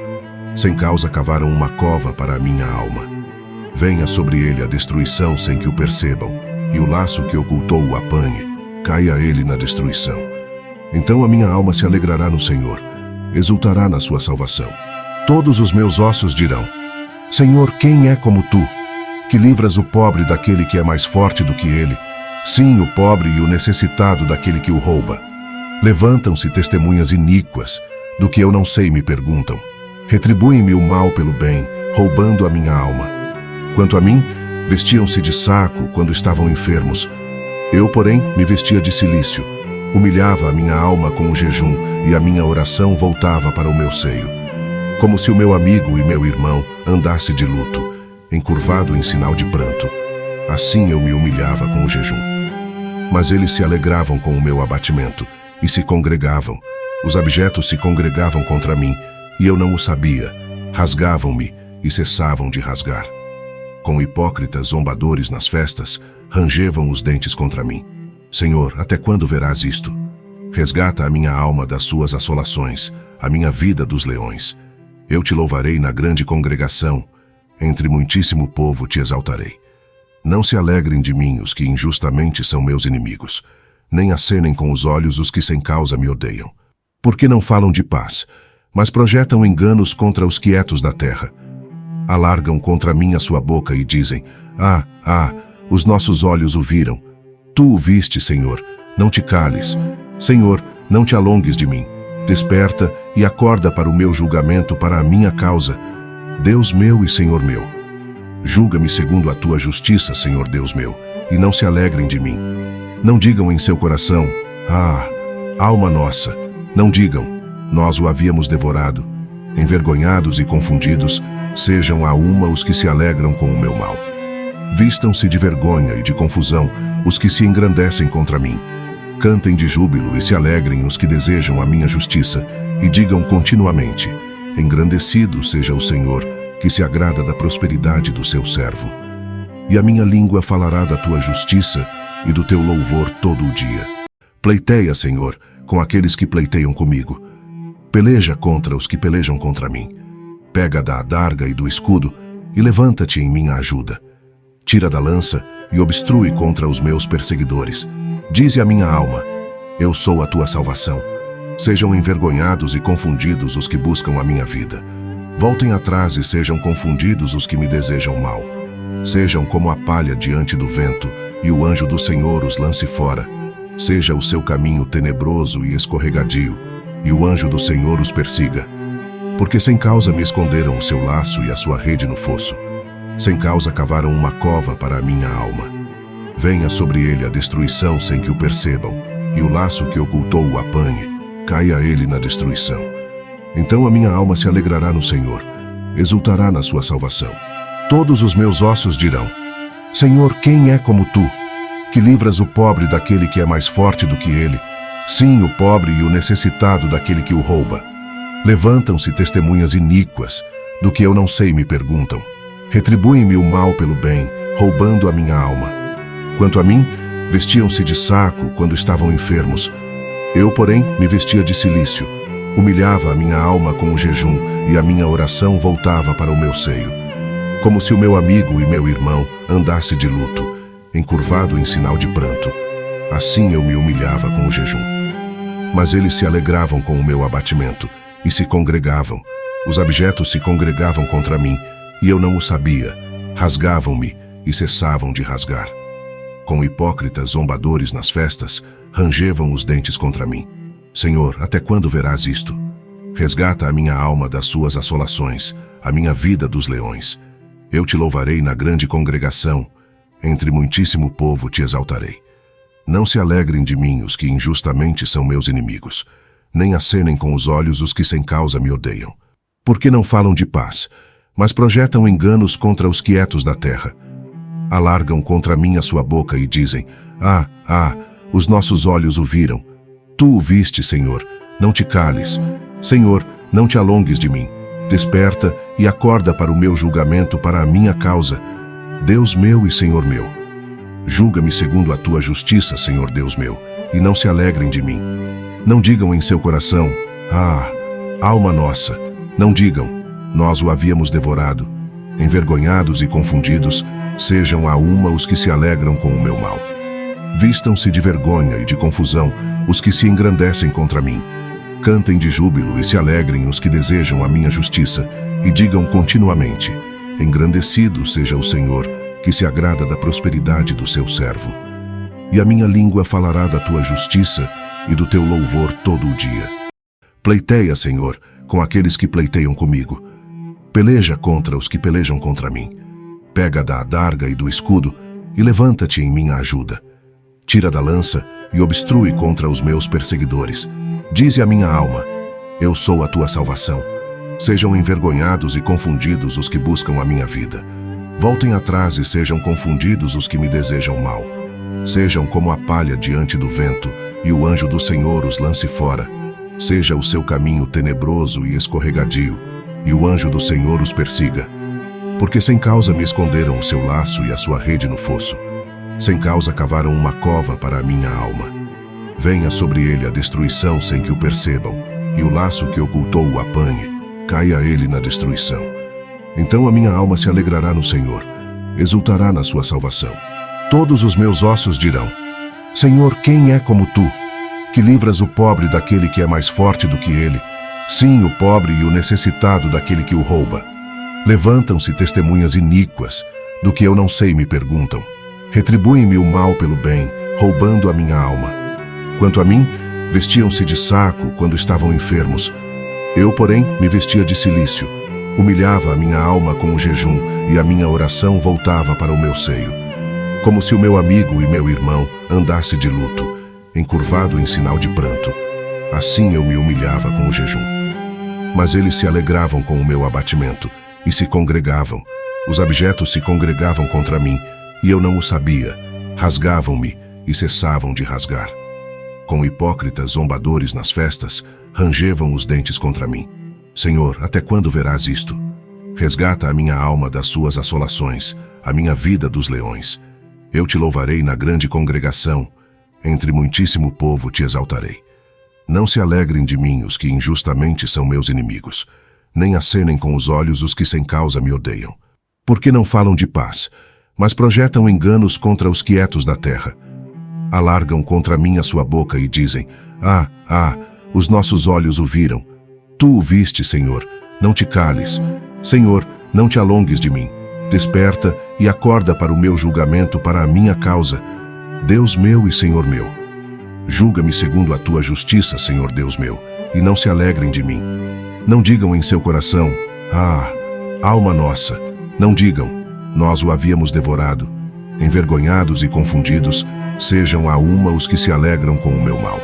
A: Sem causa cavaram uma cova para a minha alma. Venha sobre ele a destruição sem que o percebam, e o laço que ocultou o apanhe. Caia ele na destruição. Então a minha alma se alegrará no Senhor, exultará na sua salvação. Todos os meus ossos dirão: Senhor, quem é como tu, que livras o pobre daquele que é mais forte do que ele, sim, o pobre e o necessitado daquele que o rouba. Levantam-se testemunhas iníquas, do que eu não sei me perguntam. Retribuem-me o mal pelo bem, roubando a minha alma. Quanto a mim, vestiam-se de saco quando estavam enfermos. Eu, porém, me vestia de cilício. Humilhava a minha alma com o jejum, e a minha oração voltava para o meu seio. Como se o meu amigo e meu irmão andasse de luto, encurvado em sinal de pranto. Assim eu me humilhava com o jejum. Mas eles se alegravam com o meu abatimento, e se congregavam. Os abjetos se congregavam contra mim, e eu não o sabia. Rasgavam-me, e cessavam de rasgar. Com hipócritas zombadores nas festas, rangevam os dentes contra mim. Senhor, até quando verás isto? Resgata a minha alma das suas assolações, a minha vida dos leões. Eu te louvarei na grande congregação, entre muitíssimo povo te exaltarei. Não se alegrem de mim os que injustamente são meus inimigos, nem acenem com os olhos os que sem causa me odeiam. Porque não falam de paz, mas projetam enganos contra os quietos da terra. Alargam contra mim a sua boca e dizem: os nossos olhos o viram. Tu o viste, Senhor, não te cales. Senhor, não te alongues de mim. Desperta e acorda para o meu julgamento, para a minha causa. Deus meu e Senhor meu. Julga-me segundo a tua justiça, Senhor Deus meu, e não se alegrem de mim. Não digam em seu coração: alma nossa. Não digam: nós o havíamos devorado. Envergonhados e confundidos, sejam a uma os que se alegram com o meu mal. Vistam-se de vergonha e de confusão os que se engrandecem contra mim. Cantem de júbilo e se alegrem os que desejam a minha justiça, e digam continuamente: engrandecido seja o Senhor, que se agrada da prosperidade do seu servo. E a minha língua falará da tua justiça e do teu louvor todo o dia. Pleiteia, Senhor, com aqueles que pleiteiam comigo. Peleja contra os que pelejam contra mim. Pega da adarga e do escudo e levanta-te em minha ajuda. Tira da lança e obstrui contra os meus perseguidores. Dize à minha alma: eu sou a tua salvação. Sejam envergonhados e confundidos os que buscam a minha vida. Voltem atrás e sejam confundidos os que me desejam mal. Sejam como a palha diante do vento, e o anjo do Senhor os lance fora. Seja o seu caminho tenebroso e escorregadio, e o anjo do Senhor os persiga. Porque sem causa me esconderam o seu laço e a sua rede no fosso. Sem causa cavaram uma cova para a minha alma. Venha sobre ele a destruição sem que o percebam, e o laço que ocultou o apanhe. Caia ele na destruição. Então a minha alma se alegrará no Senhor, exultará na sua salvação. Todos os meus ossos dirão: Senhor, quem é como tu, que livras o pobre daquele que é mais forte do que ele, sim, o pobre e o necessitado daquele que o rouba. Levantam-se testemunhas iníquas, do que eu não sei me perguntam. Retribuem-me o mal pelo bem, roubando a minha alma. Quanto a mim, vestiam-se de saco quando estavam enfermos. Eu, porém, me vestia de cilício. Humilhava a minha alma com o jejum, e a minha oração voltava para o meu seio. Como se o meu amigo e meu irmão andasse de luto, encurvado em sinal de pranto. Assim eu me humilhava com o jejum. Mas eles se alegravam com o meu abatimento, e se congregavam. Os abjetos se congregavam contra mim, e eu não o sabia. Rasgavam-me e cessavam de rasgar. Com hipócritas zombadores nas festas, rangevam os dentes contra mim. Senhor, até quando verás isto? Resgata a minha alma das suas assolações, a minha vida dos leões. Eu te louvarei na grande congregação, entre muitíssimo povo te exaltarei. Não se alegrem de mim os que injustamente são meus inimigos, nem acenem com os olhos os que sem causa me odeiam. Porque não falam de paz, mas projetam enganos contra os quietos da terra. Alargam contra mim a sua boca e dizem: os nossos olhos o viram. Tu o viste, Senhor, não te cales. Senhor, não te alongues de mim. Desperta e acorda para o meu julgamento, para a minha causa. Deus meu e Senhor meu. Julga-me segundo a tua justiça, Senhor Deus meu, e não se alegrem de mim. Não digam em seu coração: alma nossa. Não digam: nós o havíamos devorado. Envergonhados e confundidos, sejam a uma os que se alegram com o meu mal. Vistam-se de vergonha e de confusão os que se engrandecem contra mim. Cantem de júbilo e se alegrem os que desejam a minha justiça, e digam continuamente: engrandecido seja o Senhor, que se agrada da prosperidade do seu servo. E a minha língua falará da tua justiça e do teu louvor todo o dia. Pleiteia, Senhor, com aqueles que pleiteiam comigo. Peleja contra os que pelejam contra mim. Pega da adarga e do escudo e levanta-te em minha ajuda. Tira da lança e obstrui contra os meus perseguidores. Dize a minha alma: eu sou a tua salvação. Sejam envergonhados e confundidos os que buscam a minha vida. Voltem atrás e sejam confundidos os que me desejam mal. Sejam como a palha diante do vento, e o anjo do Senhor os lance fora. Seja o seu caminho tenebroso e escorregadio, e o anjo do Senhor os persiga. Porque sem causa me esconderam o seu laço e a sua rede no fosso. Sem causa cavaram uma cova para a minha alma. Venha sobre ele a destruição sem que o percebam, e o laço que ocultou o apanhe. Caia ele na destruição. Então a minha alma se alegrará no Senhor, exultará na sua salvação. Todos os meus ossos dirão: Senhor, quem é como tu, que livras o pobre daquele que é mais forte do que ele, sim, o pobre e o necessitado daquele que o rouba. Levantam-se testemunhas iníquas, do que eu não sei me perguntam. Retribuem-me o mal pelo bem, roubando a minha alma. Quanto a mim, vestiam-se de saco quando estavam enfermos. Eu, porém, me vestia de cilício. Humilhava a minha alma com o jejum, e a minha oração voltava para o meu seio. Como se o meu amigo e meu irmão andasse de luto, encurvado em sinal de pranto. Assim eu me humilhava com o jejum. Mas eles se alegravam com o meu abatimento, e se congregavam. Os abjetos se congregavam contra mim, e eu não o sabia. Rasgavam-me e cessavam de rasgar. Com hipócritas zombadores nas festas, rangevam os dentes contra mim. Senhor, até quando verás isto? Resgata a minha alma das suas assolações, a minha vida dos leões. Eu te louvarei na grande congregação, entre muitíssimo povo te exaltarei. Não se alegrem de mim os que injustamente são meus inimigos, nem acenem com os olhos os que sem causa me odeiam. Porque não falam de paz, mas projetam enganos contra os quietos da terra. Alargam contra mim a sua boca e dizem: os nossos olhos o viram. Tu o viste, Senhor, não te cales. Senhor, não te alongues de mim. Desperta e acorda para o meu julgamento, para a minha causa. Deus meu e Senhor meu. Julga-me segundo a tua justiça, Senhor Deus meu, e não se alegrem de mim. Não digam em seu coração: alma nossa. Não digam: nós o havíamos devorado. Envergonhados e confundidos, sejam a uma os que se alegram com o meu mal.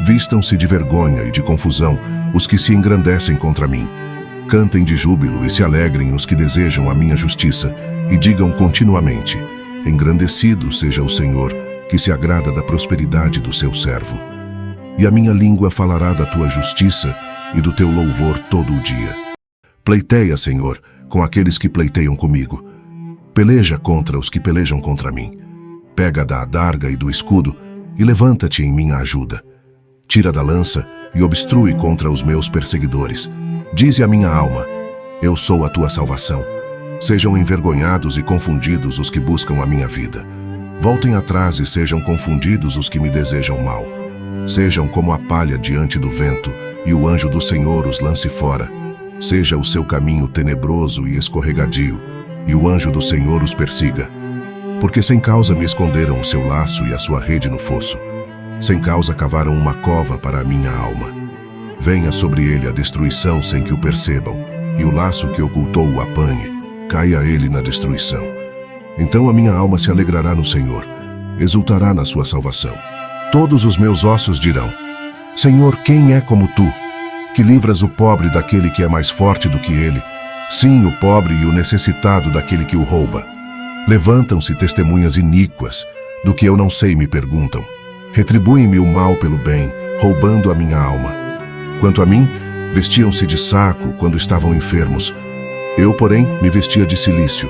A: Vistam-se de vergonha e de confusão os que se engrandecem contra mim. Cantem de júbilo e se alegrem os que desejam a minha justiça, e digam continuamente: engrandecido seja o Senhor, que se agrada da prosperidade do seu servo. E a minha língua falará da tua justiça e do teu louvor todo o dia. Pleiteia, Senhor, com aqueles que pleiteiam comigo. Peleja contra os que pelejam contra mim. Pega da adarga e do escudo e levanta-te em minha ajuda. Tira da lança e obstrui contra os meus perseguidores. Dize a minha alma: eu sou a tua salvação. Sejam envergonhados e confundidos os que buscam a minha vida. Voltem atrás e sejam confundidos os que me desejam mal. Sejam como a palha diante do vento, e o anjo do Senhor os lance fora. Seja o seu caminho tenebroso e escorregadio, e o anjo do Senhor os persiga. Porque sem causa me esconderam o seu laço e a sua rede no fosso. Sem causa cavaram uma cova para a minha alma. Venha sobre ele a destruição sem que o percebam, e o laço que ocultou o apanhe. Caia ele na destruição. Então a minha alma se alegrará no Senhor, exultará na sua salvação. Todos os meus ossos dirão: Senhor, quem é como tu, que livras o pobre daquele que é mais forte do que ele, sim, o pobre e o necessitado daquele que o rouba. Levantam-se testemunhas iníquas, do que eu não sei me perguntam. Retribuem-me o mal pelo bem, roubando a minha alma. Quanto a mim, vestiam-se de saco quando estavam enfermos. Eu, porém, me vestia de cilício.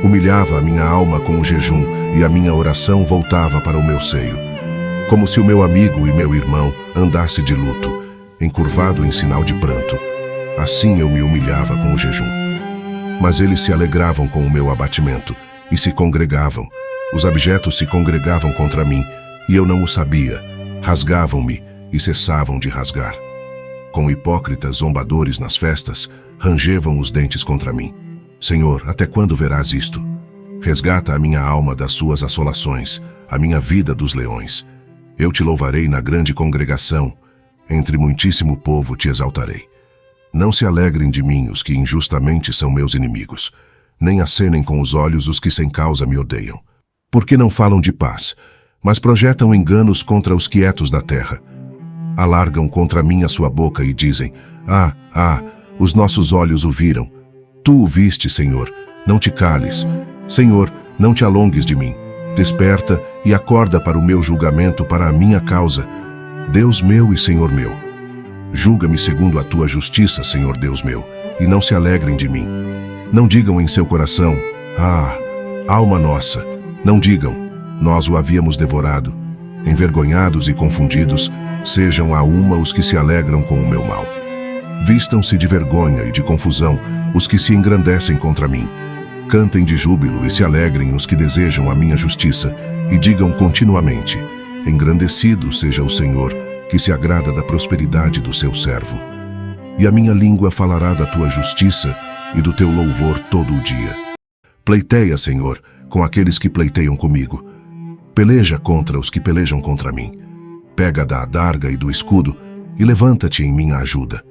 A: Humilhava a minha alma com o jejum, e a minha oração voltava para o meu seio. Como se o meu amigo e meu irmão andasse de luto, encurvado em sinal de pranto. Assim eu me humilhava com o jejum. Mas eles se alegravam com o meu abatimento, e se congregavam. Os abjetos se congregavam contra mim, e eu não o sabia. Rasgavam-me e cessavam de rasgar. Com hipócritas zombadores nas festas, rangevam os dentes contra mim. Senhor, até quando verás isto? Resgata a minha alma das suas assolações, a minha vida dos leões. Eu te louvarei na grande congregação, entre muitíssimo povo te exaltarei. Não se alegrem de mim os que injustamente são meus inimigos, nem acenem com os olhos os que sem causa me odeiam. Porque não falam de paz, mas projetam enganos contra os quietos da terra. Alargam contra mim a sua boca e dizem: os nossos olhos o viram. Tu o viste, Senhor, não te cales. Senhor, não te alongues de mim. Desperta e acorda para o meu julgamento, para a minha causa. Deus meu e Senhor meu. Julga-me segundo a tua justiça, Senhor Deus meu, e não se alegrem de mim. Não digam em seu coração: alma nossa. Não digam: nós o havíamos devorado. Envergonhados e confundidos, sejam a uma os que se alegram com o meu mal. Vistam-se de vergonha e de confusão os que se engrandecem contra mim. Cantem de júbilo e se alegrem os que desejam a minha justiça, e digam continuamente: engrandecido seja o Senhor, que se agrada da prosperidade do seu servo. E a minha língua falará da tua justiça e do teu louvor todo o dia. Pleiteia, Senhor, com aqueles que pleiteiam comigo. Peleja contra os que pelejam contra mim. Pega da adarga e do escudo e levanta-te em minha ajuda.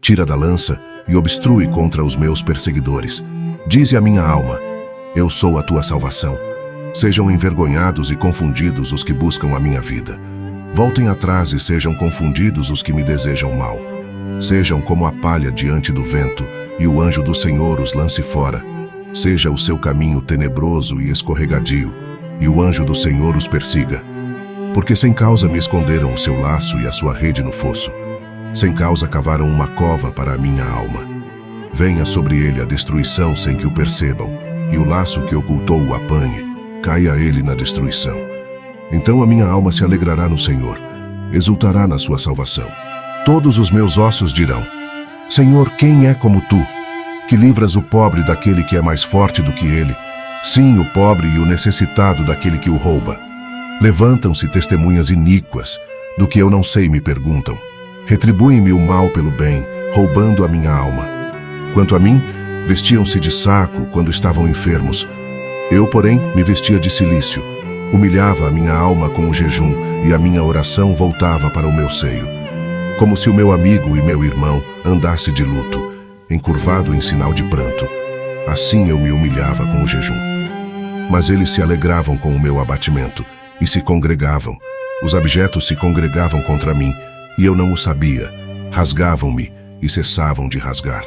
A: Tira da lança e obstrui contra os meus perseguidores. Dize a minha alma: eu sou a tua salvação. Sejam envergonhados e confundidos os que buscam a minha vida. Voltem atrás e sejam confundidos os que me desejam mal. Sejam como a palha diante do vento, e o anjo do Senhor os lance fora. Seja o seu caminho tenebroso e escorregadio, e o anjo do Senhor os persiga. Porque sem causa me esconderam o seu laço e a sua rede no fosso. Sem causa cavaram uma cova para a minha alma. Venha sobre ele a destruição sem que o percebam, e o laço que ocultou o apanhe. Caia ele na destruição. Então a minha alma se alegrará no Senhor, exultará na sua salvação. Todos os meus ossos dirão: Senhor, quem é como tu, que livras o pobre daquele que é mais forte do que ele, sim, o pobre e o necessitado daquele que o rouba. Levantam-se testemunhas iníquas, do que eu não sei me perguntam. Retribuem-me o mal pelo bem, roubando a minha alma. Quanto a mim, vestiam-se de saco quando estavam enfermos. Eu, porém, me vestia de cilício. Humilhava a minha alma com o jejum, e a minha oração voltava para o meu seio. Como se o meu amigo e meu irmão andasse de luto, encurvado em sinal de pranto. Assim eu me humilhava com o jejum. Mas eles se alegravam com o meu abatimento, e se congregavam. Os abjetos se congregavam contra mim, e eu não o sabia. Rasgavam-me e cessavam de rasgar.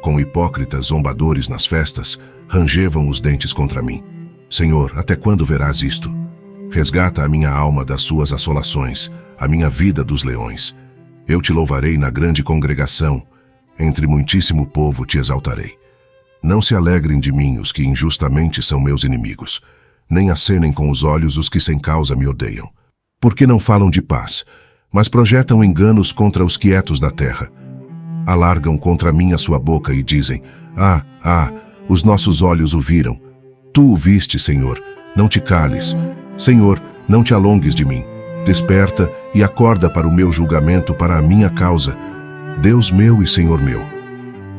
A: Com hipócritas zombadores nas festas, rangevam os dentes contra mim. Senhor, até quando verás isto? Resgata a minha alma das suas assolações, a minha vida dos leões. Eu te louvarei na grande congregação, entre muitíssimo povo te exaltarei. Não se alegrem de mim os que injustamente são meus inimigos, nem acenem com os olhos os que sem causa me odeiam. Porque não falam de paz, mas projetam enganos contra os quietos da terra. Alargam contra mim a sua boca e dizem: os nossos olhos o viram. Tu o viste, Senhor, não te cales. Senhor, não te alongues de mim. Desperta e acorda para o meu julgamento, para a minha causa. Deus meu e Senhor meu.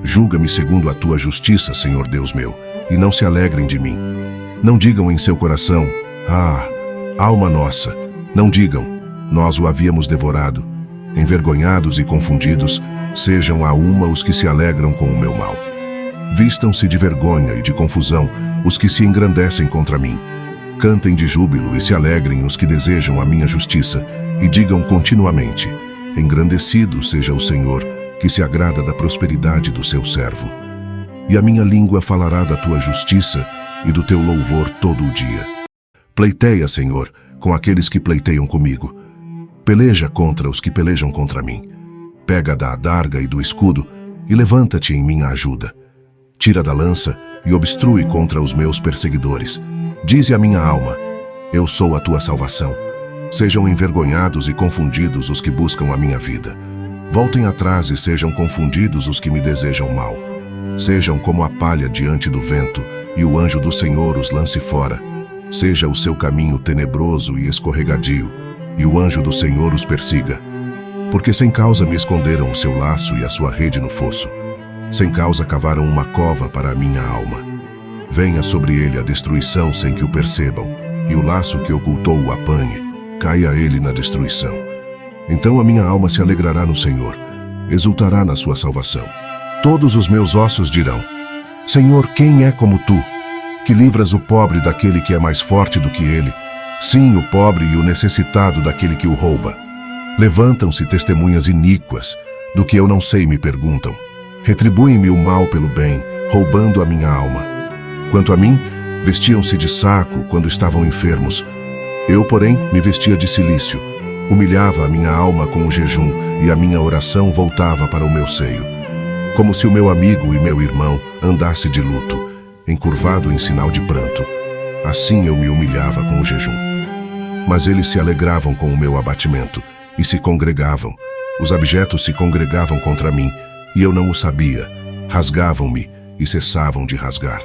A: Julga-me segundo a tua justiça, Senhor Deus meu, e não se alegrem de mim. Não digam em seu coração: alma nossa. Não digam: nós o havíamos devorado. Envergonhados e confundidos, sejam a uma os que se alegram com o meu mal. Vistam-se de vergonha e de confusão os que se engrandecem contra mim. Cantem de júbilo e se alegrem os que desejam a minha justiça, e digam continuamente: engrandecido seja o Senhor, que se agrada da prosperidade do seu servo. E a minha língua falará da tua justiça e do teu louvor todo o dia. Pleiteia, Senhor, com aqueles que pleiteiam comigo. Peleja contra os que pelejam contra mim. Pega da adarga e do escudo e levanta-te em minha ajuda. Tira da lança e obstrui contra os meus perseguidores. Dize à minha alma: eu sou a tua salvação. Sejam envergonhados e confundidos os que buscam a minha vida. Voltem atrás e sejam confundidos os que me desejam mal. Sejam como a palha diante do vento, e o anjo do Senhor os lance fora. Seja o seu caminho tenebroso e escorregadio, e o anjo do Senhor os persiga. Porque sem causa me esconderam o seu laço e a sua rede no fosso. Sem causa cavaram uma cova para a minha alma. Venha sobre ele a destruição sem que o percebam, e o laço que ocultou o apanhe. Caia ele na destruição. Então a minha alma se alegrará no Senhor, exultará na sua salvação. Todos os meus ossos dirão: Senhor, quem é como tu, que livras o pobre daquele que é mais forte do que ele, sim, o pobre e o necessitado daquele que o rouba. Levantam-se testemunhas iníquas, do que eu não sei me perguntam. Retribuem-me o mal pelo bem, roubando a minha alma. Quanto a mim, vestiam-se de saco quando estavam enfermos. Eu, porém, me vestia de cilício. Humilhava a minha alma com o jejum, e a minha oração voltava para o meu seio. Como se o meu amigo e meu irmão andasse de luto, encurvado em sinal de pranto. Assim eu me humilhava com o jejum. Mas eles se alegravam com o meu abatimento, e se congregavam. Os abjetos se congregavam contra mim, e eu não o sabia. Rasgavam-me e cessavam de rasgar.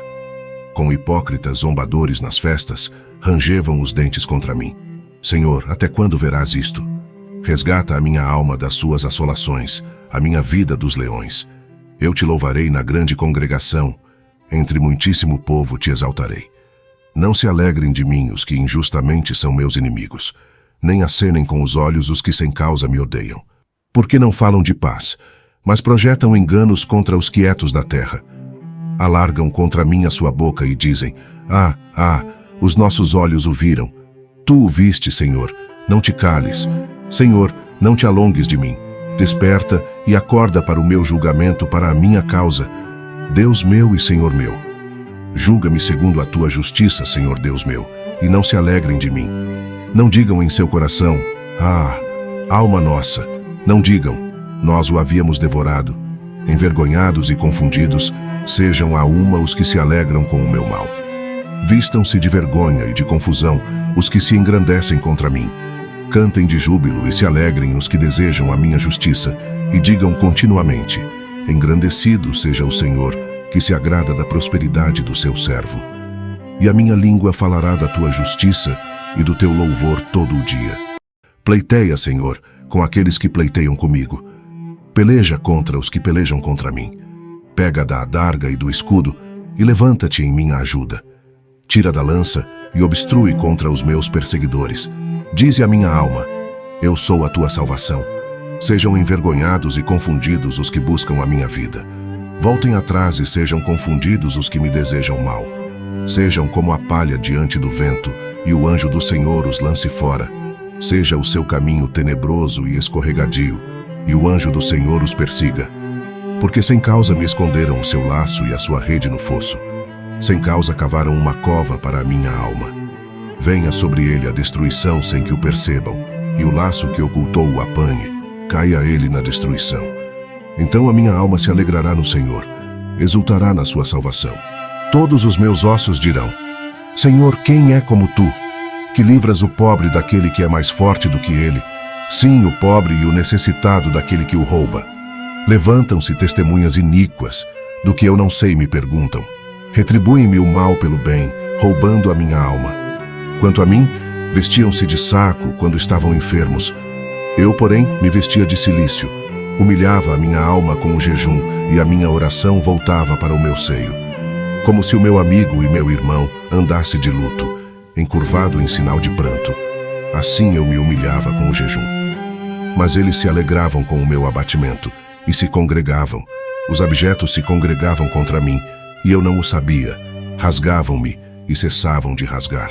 A: Com hipócritas zombadores nas festas, rangevam os dentes contra mim. Senhor, até quando verás isto? Resgata a minha alma das suas assolações, a minha vida dos leões. Eu te louvarei na grande congregação, entre muitíssimo povo te exaltarei. Não se alegrem de mim os que injustamente são meus inimigos, nem acenem com os olhos os que sem causa me odeiam. Porque não falam de paz, mas projetam enganos contra os quietos da terra. Alargam contra mim a sua boca e dizem: os nossos olhos o viram. Tu o viste, Senhor, não te cales. Senhor, não te alongues de mim. Desperta e acorda para o meu julgamento, para a minha causa. Deus meu e Senhor meu. Julga-me segundo a tua justiça, Senhor Deus meu, e não se alegrem de mim. Não digam em seu coração: alma nossa. Não digam: nós o havíamos devorado. Envergonhados e confundidos, sejam a uma os que se alegram com o meu mal. Vistam-se de vergonha e de confusão os que se engrandecem contra mim. Cantem de júbilo e se alegrem os que desejam a minha justiça, e digam continuamente: engrandecido seja o Senhor, que se agrada da prosperidade do seu servo. E a minha língua falará da tua justiça e do teu louvor todo o dia. Pleiteia, Senhor, com aqueles que pleiteiam comigo. Peleja contra os que pelejam contra mim. Pega da adarga e do escudo e levanta-te em minha ajuda. Tira da lança e obstrui contra os meus perseguidores. Dize à minha alma: eu sou a tua salvação. Sejam envergonhados e confundidos os que buscam a minha vida. Voltem atrás e sejam confundidos os que me desejam mal. Sejam como a palha diante do vento, e o anjo do Senhor os lance fora. Seja o seu caminho tenebroso e escorregadio, e o anjo do Senhor os persiga. Porque sem causa me esconderam o seu laço e a sua rede no fosso. Sem causa cavaram uma cova para a minha alma. Venha sobre ele a destruição sem que o percebam, e o laço que ocultou o apanhe. Caia ele na destruição. Então a minha alma se alegrará no Senhor, exultará na sua salvação. Todos os meus ossos dirão: Senhor, quem é como tu, que livras o pobre daquele que é mais forte do que ele, sim, o pobre e o necessitado daquele que o rouba. Levantam-se testemunhas iníquas, do que eu não sei me perguntam. Retribuem-me o mal pelo bem, roubando a minha alma. Quanto a mim, vestiam-se de saco quando estavam enfermos. Eu, porém, me vestia de cilício. Humilhava a minha alma com o jejum, e a minha oração voltava para o meu seio. Como se o meu amigo e meu irmão andasse de luto, encurvado em sinal de pranto. Assim eu me humilhava com o jejum. Mas eles se alegravam com o meu abatimento, e se congregavam. Os abjetos se congregavam contra mim, e eu não o sabia. Rasgavam-me e cessavam de rasgar.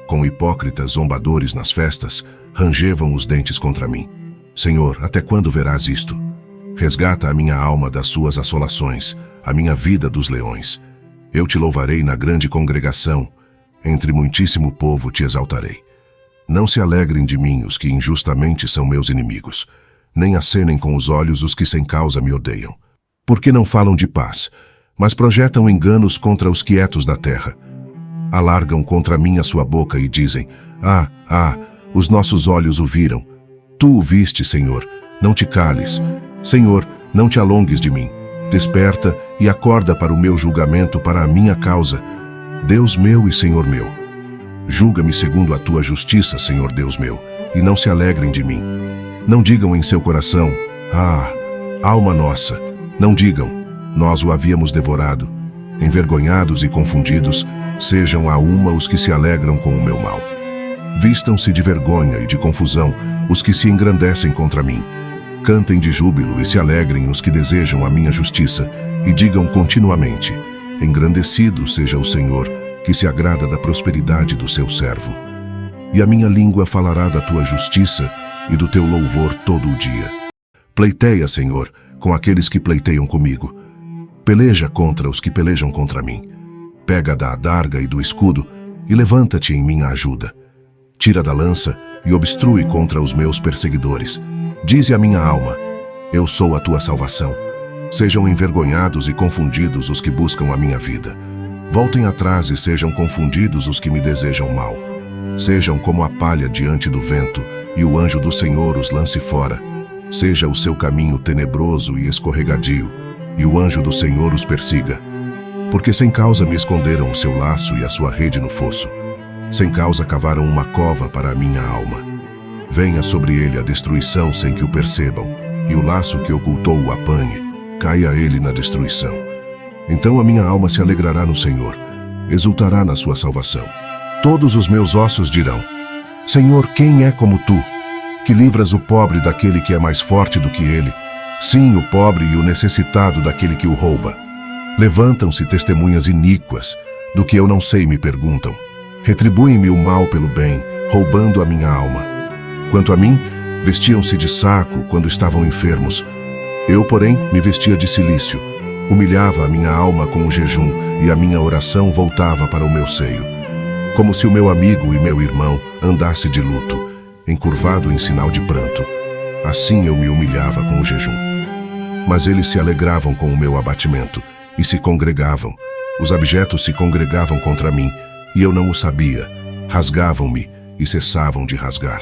A: Com hipócritas zombadores nas festas, rangevam os dentes contra mim. Senhor, até quando verás isto? Resgata a minha alma das suas assolações, a minha vida dos leões. Eu te louvarei na grande congregação, entre muitíssimo povo te exaltarei. Não se alegrem de mim os que injustamente são meus inimigos, nem acenem com os olhos os que sem causa me odeiam. Porque não falam de paz, mas projetam enganos contra os quietos da terra. Alargam contra mim a sua boca e dizem: os nossos olhos o viram. Tu o viste, Senhor, não te cales. Senhor, não te alongues de mim. Desperta e acorda para o meu julgamento, para a minha causa. Deus meu e Senhor meu. Julga-me segundo a tua justiça, Senhor Deus meu, e não se alegrem de mim. Não digam em seu coração: alma nossa. Não digam: nós o havíamos devorado. Envergonhados e confundidos, sejam a uma os que se alegram com o meu mal. Vistam-se de vergonha e de confusão os que se engrandecem contra mim. Cantem de júbilo e se alegrem os que desejam a minha justiça, e digam continuamente: engrandecido seja o Senhor, que se agrada da prosperidade do seu servo. E a minha língua falará da tua justiça e do teu louvor todo o dia. Pleiteia, Senhor, com aqueles que pleiteiam comigo. Peleja contra os que pelejam contra mim. Pega da adarga e do escudo e levanta-te em minha ajuda. Tira da lança e obstrui contra os meus perseguidores. Dize a minha alma: eu sou a tua salvação. Sejam envergonhados e confundidos os que buscam a minha vida. Voltem atrás e sejam confundidos os que me desejam mal. Sejam como a palha diante do vento, e o anjo do Senhor os lance fora. Seja o seu caminho tenebroso e escorregadio, e o anjo do Senhor os persiga. Porque sem causa me esconderam o seu laço e a sua rede no fosso. Sem causa cavaram uma cova para a minha alma. Venha sobre ele a destruição sem que o percebam, e o laço que ocultou o apanhe. Caia ele na destruição. Então a minha alma se alegrará no Senhor, exultará na sua salvação. Todos os meus ossos dirão: Senhor, quem é como tu, que livras o pobre daquele que é mais forte do que ele, sim, o pobre e o necessitado daquele que o rouba. Levantam-se testemunhas iníquas, do que eu não sei me perguntam. Retribuem-me o mal pelo bem, roubando a minha alma. Quanto a mim, vestiam-se de saco quando estavam enfermos. Eu, porém, me vestia de cilício. Humilhava a minha alma com o jejum, e a minha oração voltava para o meu seio. Como se o meu amigo e meu irmão andasse de luto, encurvado em sinal de pranto. Assim eu me humilhava com o jejum. Mas eles se alegravam com o meu abatimento, e se congregavam. Os abjetos se congregavam contra mim, e eu não o sabia. Rasgavam-me e cessavam de rasgar.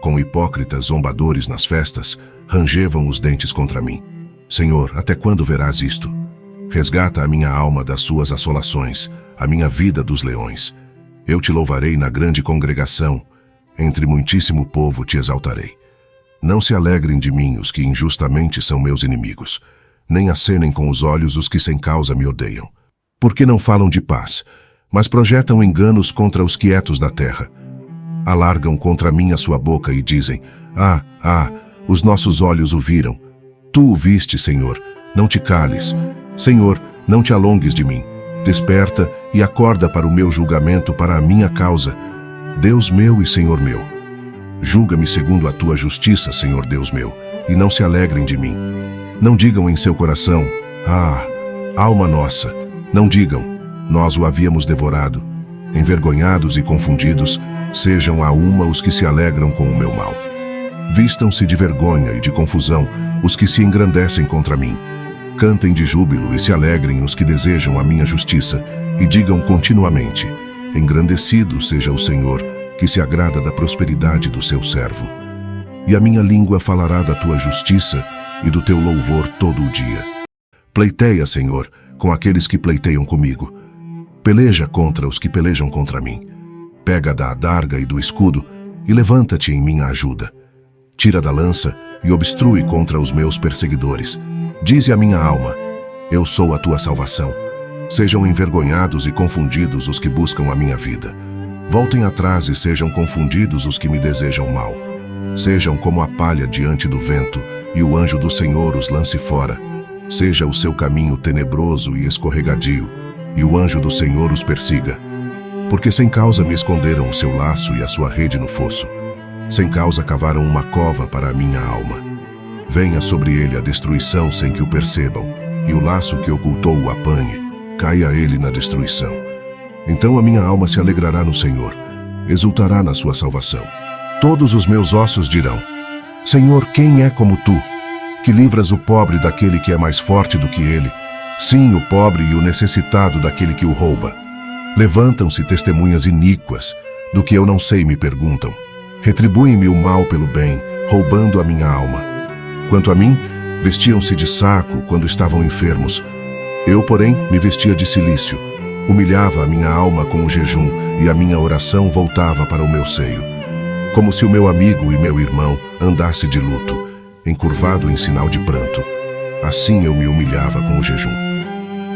A: Com hipócritas zombadores nas festas, rangevam os dentes contra mim. Senhor, até quando verás isto? Resgata a minha alma das suas assolações, a minha vida dos leões. Eu te louvarei na grande congregação, entre muitíssimo povo te exaltarei. Não se alegrem de mim os que injustamente são meus inimigos, nem acenem com os olhos os que sem causa me odeiam. Porque não falam de paz, mas projetam enganos contra os quietos da terra. Alargam contra mim a sua boca e dizem: os nossos olhos o viram. Tu o viste, Senhor, não te cales. Senhor, não te alongues de mim. Desperta e acorda para o meu julgamento, para a minha causa. Deus meu e Senhor meu. Julga-me segundo a tua justiça, Senhor Deus meu, e não se alegrem de mim. Não digam em seu coração: alma nossa. Não digam: nós o havíamos devorado. Envergonhados e confundidos, sejam a uma os que se alegram com o meu mal. Vistam-se de vergonha e de confusão os que se engrandecem contra mim. Cantem de júbilo e se alegrem os que desejam a minha justiça, e digam continuamente: engrandecido seja o Senhor, que se agrada da prosperidade do seu servo. E a minha língua falará da tua justiça e do teu louvor todo o dia. Pleiteia, Senhor, com aqueles que pleiteiam comigo. Peleja contra os que pelejam contra mim. Pega da adarga e do escudo e levanta-te em minha ajuda. Tira da lança e obstrui contra os meus perseguidores. Dize a minha alma: eu sou a tua salvação. Sejam envergonhados e confundidos os que buscam a minha vida. Voltem atrás e sejam confundidos os que me desejam mal. Sejam como a palha diante do vento, e o anjo do Senhor os lance fora. Seja o seu caminho tenebroso e escorregadio, e o anjo do Senhor os persiga. Porque sem causa me esconderam o seu laço e a sua rede no fosso. Sem causa cavaram uma cova para a minha alma. Venha sobre ele a destruição sem que o percebam, e o laço que ocultou o apanhe, caia ele na destruição. Então a minha alma se alegrará no Senhor, exultará na sua salvação. Todos os meus ossos dirão: Senhor, quem é como tu, que livras o pobre daquele que é mais forte do que ele, sim, o pobre e o necessitado daquele que o rouba. Levantam-se testemunhas iníquas, do que eu não sei me perguntam. Retribuem-me o mal pelo bem, roubando a minha alma. Quanto a mim, vestiam-se de saco quando estavam enfermos. Eu, porém, me vestia de cilício. Humilhava a minha alma com o jejum, e a minha oração voltava para o meu seio. Como se o meu amigo e meu irmão andasse de luto, encurvado em sinal de pranto. Assim eu me humilhava com o jejum.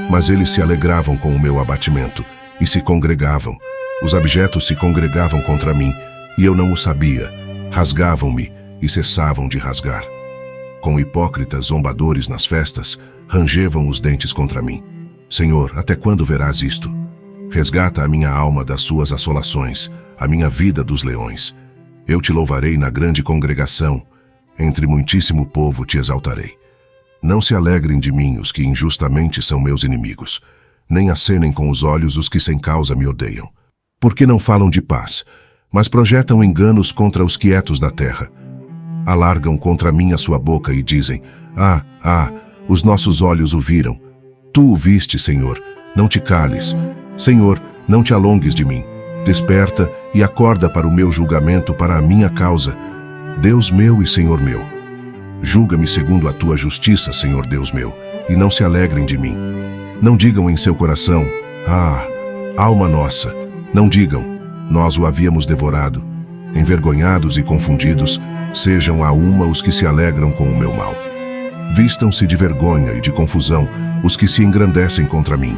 A: Mas eles se alegravam com o meu abatimento, e se congregavam. Os abjetos se congregavam contra mim, e eu não o sabia. Rasgavam-me e cessavam de rasgar. Com hipócritas zombadores nas festas, rangevam os dentes contra mim. Senhor, até quando verás isto? Resgata a minha alma das suas assolações, a minha vida dos leões. Eu te louvarei na grande congregação, entre muitíssimo povo te exaltarei. Não se alegrem de mim os que injustamente são meus inimigos, nem acenem com os olhos os que sem causa me odeiam. Porque não falam de paz, mas projetam enganos contra os quietos da terra. Alargam contra mim a sua boca e dizem: os nossos olhos o viram. Tu o viste, Senhor, não te cales. Senhor, não te alongues de mim. Desperta e acorda para o meu julgamento, para a minha causa. Deus meu e Senhor meu. Julga-me segundo a tua justiça, Senhor Deus meu, e não se alegrem de mim. Não digam em seu coração: alma nossa. Não digam: nós o havíamos devorado. Envergonhados e confundidos, sejam a uma os que se alegram com o meu mal. Vistam-se de vergonha e de confusão os que se engrandecem contra mim.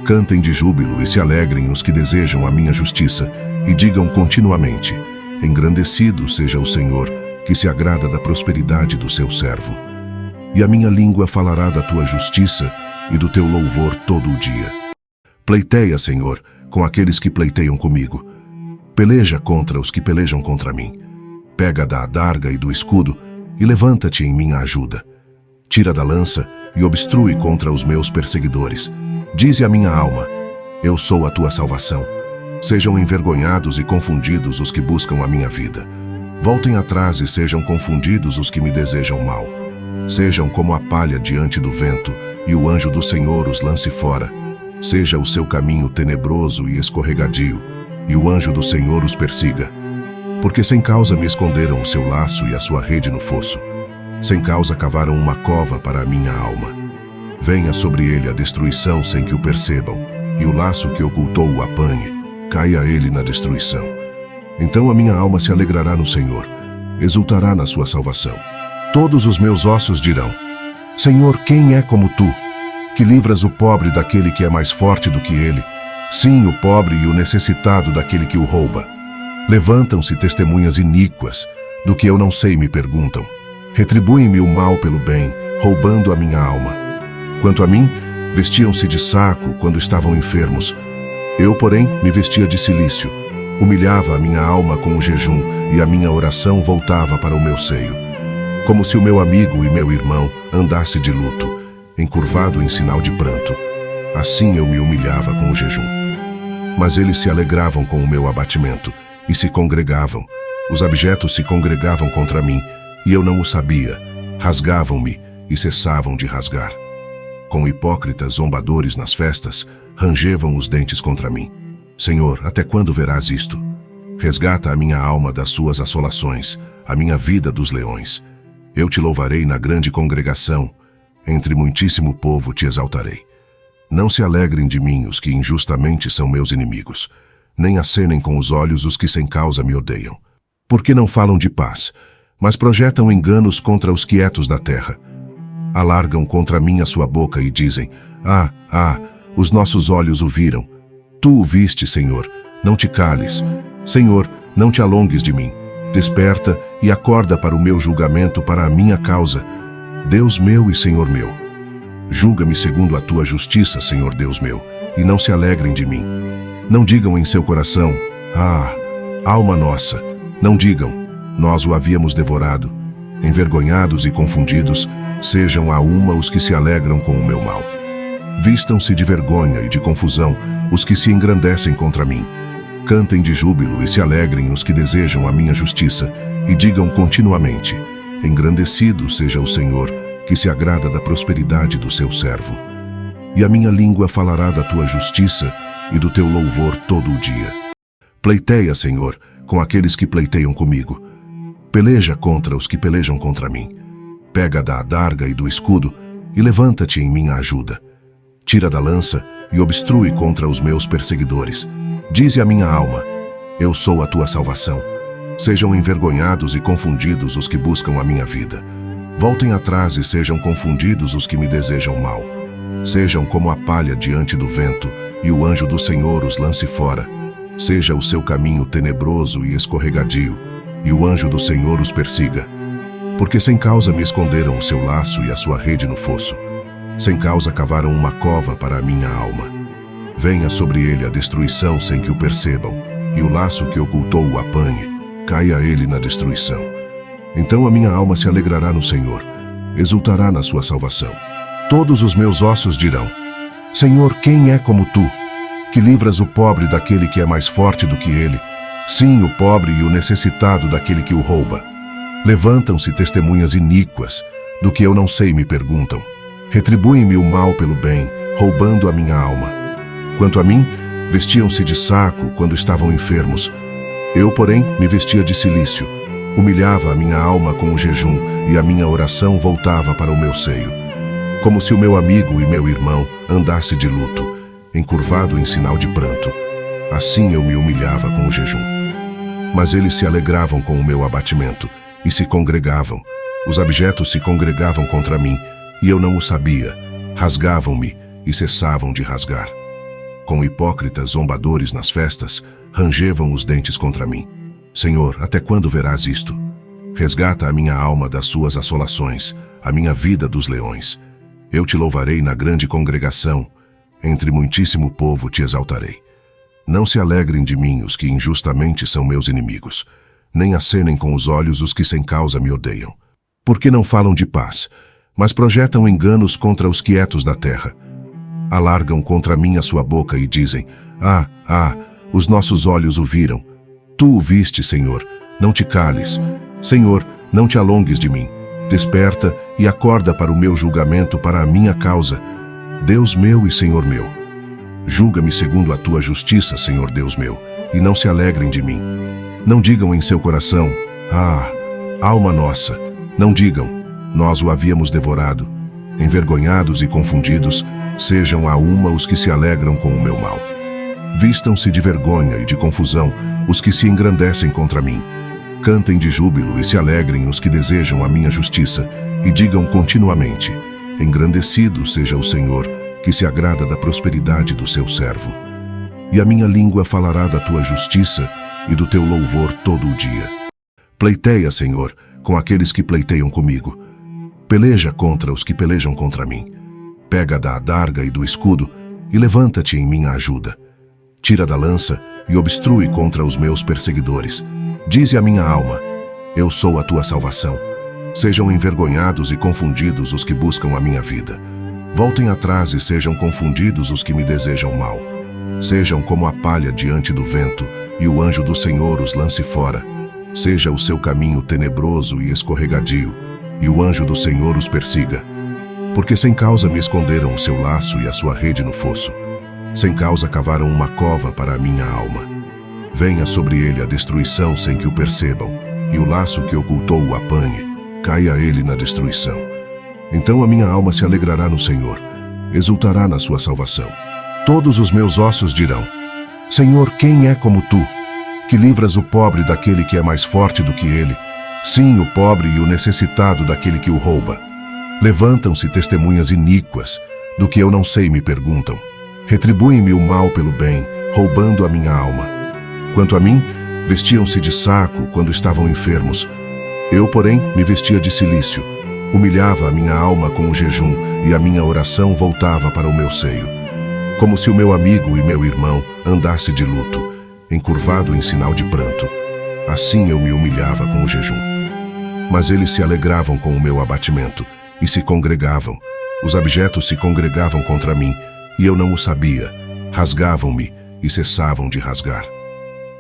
A: Cantem de júbilo e se alegrem os que desejam a minha justiça, e digam continuamente: engrandecido seja o Senhor, que se agrada da prosperidade do seu servo. E a minha língua falará da tua justiça e do teu louvor todo o dia. Pleiteia, Senhor, com aqueles que pleiteiam comigo. Peleja contra os que pelejam contra mim. Pega da adarga e do escudo e levanta-te em minha ajuda. Tira da lança e obstrui contra os meus perseguidores. Dize a minha alma: eu sou a tua salvação. Sejam envergonhados e confundidos os que buscam a minha vida. Voltem atrás e sejam confundidos os que me desejam mal. Sejam como a palha diante do vento, e o anjo do Senhor os lance fora. Seja o seu caminho tenebroso e escorregadio, e o anjo do Senhor os persiga. Porque sem causa me esconderam o seu laço e a sua rede no fosso. Sem causa cavaram uma cova para a minha alma. Venha sobre ele a destruição sem que o percebam, e o laço que ocultou o apanhe, caia ele na destruição. Então a minha alma se alegrará no Senhor, exultará na sua salvação. Todos os meus ossos dirão: Senhor, quem é como tu, que livras o pobre daquele que é mais forte do que ele, sim, o pobre e o necessitado daquele que o rouba. Levantam-se testemunhas iníquas, do que eu não sei me perguntam. Retribuem-me o mal pelo bem, roubando a minha alma. Quanto a mim, vestiam-se de saco quando estavam enfermos. Eu, porém, me vestia de cilício. Humilhava a minha alma com o jejum, e a minha oração voltava para o meu seio. Como se o meu amigo e meu irmão andasse de luto, encurvado em sinal de pranto. Assim eu me humilhava com o jejum. Mas eles se alegravam com o meu abatimento, e se congregavam. Os abjetos se congregavam contra mim, e eu não o sabia. Rasgavam-me e cessavam de rasgar. Com hipócritas zombadores nas festas, rangevam os dentes contra mim. Senhor, até quando verás isto? Resgata a minha alma das suas assolações, a minha vida dos leões. Eu te louvarei na grande congregação, entre muitíssimo povo te exaltarei. Não se alegrem de mim os que injustamente são meus inimigos, nem acenem com os olhos os que sem causa me odeiam. Porque não falam de paz, mas projetam enganos contra os quietos da terra. Alargam contra mim a sua boca e dizem: os nossos olhos o viram. Tu o viste, Senhor, não te cales. Senhor, não te alongues de mim. Desperta e acorda para o meu julgamento, para a minha causa. Deus meu e Senhor meu. Julga-me segundo a tua justiça, Senhor Deus meu, e não se alegrem de mim. Não digam em seu coração: ah, alma nossa. Não digam: nós o havíamos devorado. Envergonhados e confundidos, sejam a uma os que se alegram com o meu mal. Vistam-se de vergonha e de confusão os que se engrandecem contra mim. Cantem de júbilo e se alegrem os que desejam a minha justiça, e digam continuamente: engrandecido seja o Senhor, que se agrada da prosperidade do seu servo. E a minha língua falará da tua justiça e do teu louvor todo o dia. Pleiteia, Senhor, com aqueles que pleiteiam comigo. Peleja contra os que pelejam contra mim. Pega da adarga e do escudo e levanta-te em minha ajuda. Tira da lança e obstrui contra os meus perseguidores. Dize à minha alma: eu sou a tua salvação. Sejam envergonhados e confundidos os que buscam a minha vida. Voltem atrás e sejam confundidos os que me desejam mal. Sejam como a palha diante do vento, e o anjo do Senhor os lance fora. Seja o seu caminho tenebroso e escorregadio, e o anjo do Senhor os persiga. Porque sem causa me esconderam o seu laço e a sua rede no fosso. Sem causa cavaram uma cova para a minha alma. Venha sobre ele a destruição sem que o percebam, e o laço que ocultou o apanhe, caia ele na destruição. Então a minha alma se alegrará no Senhor, exultará na sua salvação. Todos os meus ossos dirão: Senhor, quem é como tu, que livras o pobre daquele que é mais forte do que ele, sim, o pobre e o necessitado daquele que o rouba. Levantam-se testemunhas iníquas, do que eu não sei me perguntam. Retribuem-me o mal pelo bem, roubando a minha alma. Quanto a mim, vestiam-se de saco quando estavam enfermos. Eu, porém, me vestia de cilício. Humilhava a minha alma com o jejum, e a minha oração voltava para o meu seio. Como se o meu amigo e meu irmão andasse de luto, encurvado em sinal de pranto. Assim eu me humilhava com o jejum. Mas eles se alegravam com o meu abatimento, e se congregavam. Os abjetos se congregavam contra mim, e eu não o sabia. Rasgavam-me e cessavam de rasgar. Com hipócritas zombadores nas festas, rangevam os dentes contra mim. Senhor, até quando verás isto? Resgata a minha alma das suas assolações, a minha vida dos leões. Eu te louvarei na grande congregação, entre muitíssimo povo te exaltarei. Não se alegrem de mim os que injustamente são meus inimigos, nem acenem com os olhos os que sem causa me odeiam. Porque não falam de paz, mas projetam enganos contra os quietos da terra. Alargam contra mim a sua boca e dizem: os nossos olhos o viram. Tu o viste, Senhor, não te cales. Senhor, não te alongues de mim. Desperta e acorda para o meu julgamento, para a minha causa. Deus meu e Senhor meu. Julga-me segundo a tua justiça, Senhor Deus meu, e não se alegrem de mim. Não digam em seu coração: alma nossa. Não digam: nós o havíamos devorado. Envergonhados e confundidos, sejam a uma os que se alegram com o meu mal. Vistam-se de vergonha e de confusão os que se engrandecem contra mim. Cantem de júbilo e se alegrem os que desejam a minha justiça, e digam continuamente: engrandecido seja o Senhor, que se agrada da prosperidade do seu servo. E a minha língua falará da tua justiça e do teu louvor todo o dia. Pleiteia, Senhor, com aqueles que pleiteiam comigo. Peleja contra os que pelejam contra mim. Pega da adarga e do escudo e levanta-te em minha ajuda. Tira da lança e obstrui contra os meus perseguidores. Dize à minha alma: eu sou a tua salvação. Sejam envergonhados e confundidos os que buscam a minha vida. Voltem atrás e sejam confundidos os que me desejam mal. Sejam como a palha diante do vento, e o anjo do Senhor os lance fora. Seja o seu caminho tenebroso e escorregadio, e o anjo do Senhor os persiga. Porque sem causa me esconderam o seu laço e a sua rede no fosso. Sem causa cavaram uma cova para a minha alma. Venha sobre ele a destruição sem que o percebam, e o laço que ocultou o apanhe, caia ele na destruição. Então a minha alma se alegrará no Senhor, exultará na sua salvação. Todos os meus ossos dirão: Senhor, quem é como tu, que livras o pobre daquele que é mais forte do que ele, sim, o pobre e o necessitado daquele que o rouba. Levantam-se testemunhas iníquas, do que eu não sei me perguntam. Retribuem-me o mal pelo bem, roubando a minha alma. Quanto a mim, vestiam-se de saco quando estavam enfermos. Eu, porém, me vestia de cilício. Humilhava a minha alma com o jejum, e a minha oração voltava para o meu seio. como se o meu amigo e meu irmão andasse de luto, encurvado em sinal de pranto. Assim eu me humilhava com o jejum. Mas eles se alegravam com o meu abatimento e se congregavam. Os abjetos se congregavam contra mim, e eu não o sabia. Rasgavam-me e cessavam de rasgar.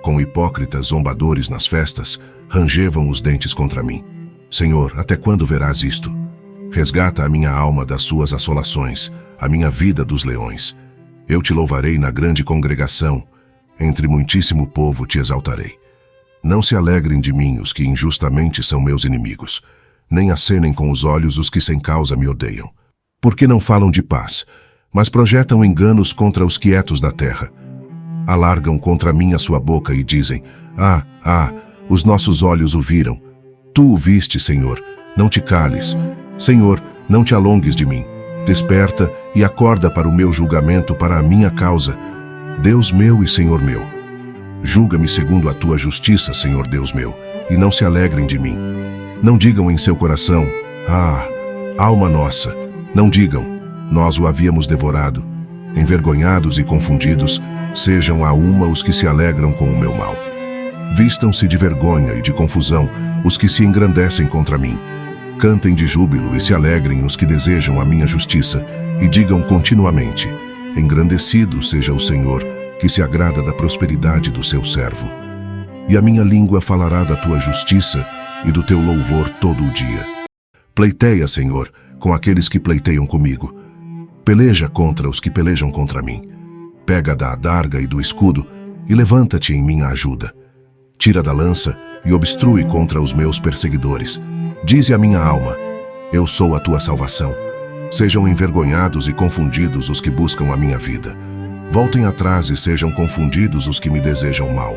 A: Com hipócritas zombadores nas festas, rangevam os dentes contra mim. Senhor, até quando verás isto? Resgata a minha alma das suas assolações, a minha vida dos leões. Eu te louvarei na grande congregação, entre muitíssimo povo te exaltarei. Não se alegrem de mim os que injustamente são meus inimigos, nem acenem com os olhos os que sem causa me odeiam. Porque não falam de paz, mas projetam enganos contra os quietos da terra. Alargam contra mim a sua boca e dizem: os nossos olhos o viram. Tu o viste, Senhor, não te cales. Senhor, não te alongues de mim. Desperta e acorda para o meu julgamento, para a minha causa. Deus meu e Senhor meu. Julga-me segundo a tua justiça, Senhor Deus meu, e não se alegrem de mim. Não digam em seu coração: alma nossa. Não digam: nós o havíamos devorado. Envergonhados e confundidos, sejam a uma os que se alegram com o meu mal. Vistam-se de vergonha e de confusão os que se engrandecem contra mim. Cantem de júbilo e se alegrem os que desejam a minha justiça, e digam continuamente: engrandecido seja o Senhor, que se agrada da prosperidade do seu servo. E a minha língua falará da tua justiça e do teu louvor todo o dia. Pleiteia, Senhor, com aqueles que pleiteiam comigo. Peleja contra os que pelejam contra mim. Pega da adarga e do escudo e levanta-te em minha ajuda. Tira da lança e obstrui contra os meus perseguidores. Dize a minha alma: eu sou a tua salvação. Sejam envergonhados e confundidos os que buscam a minha vida. Voltem atrás e sejam confundidos os que me desejam mal.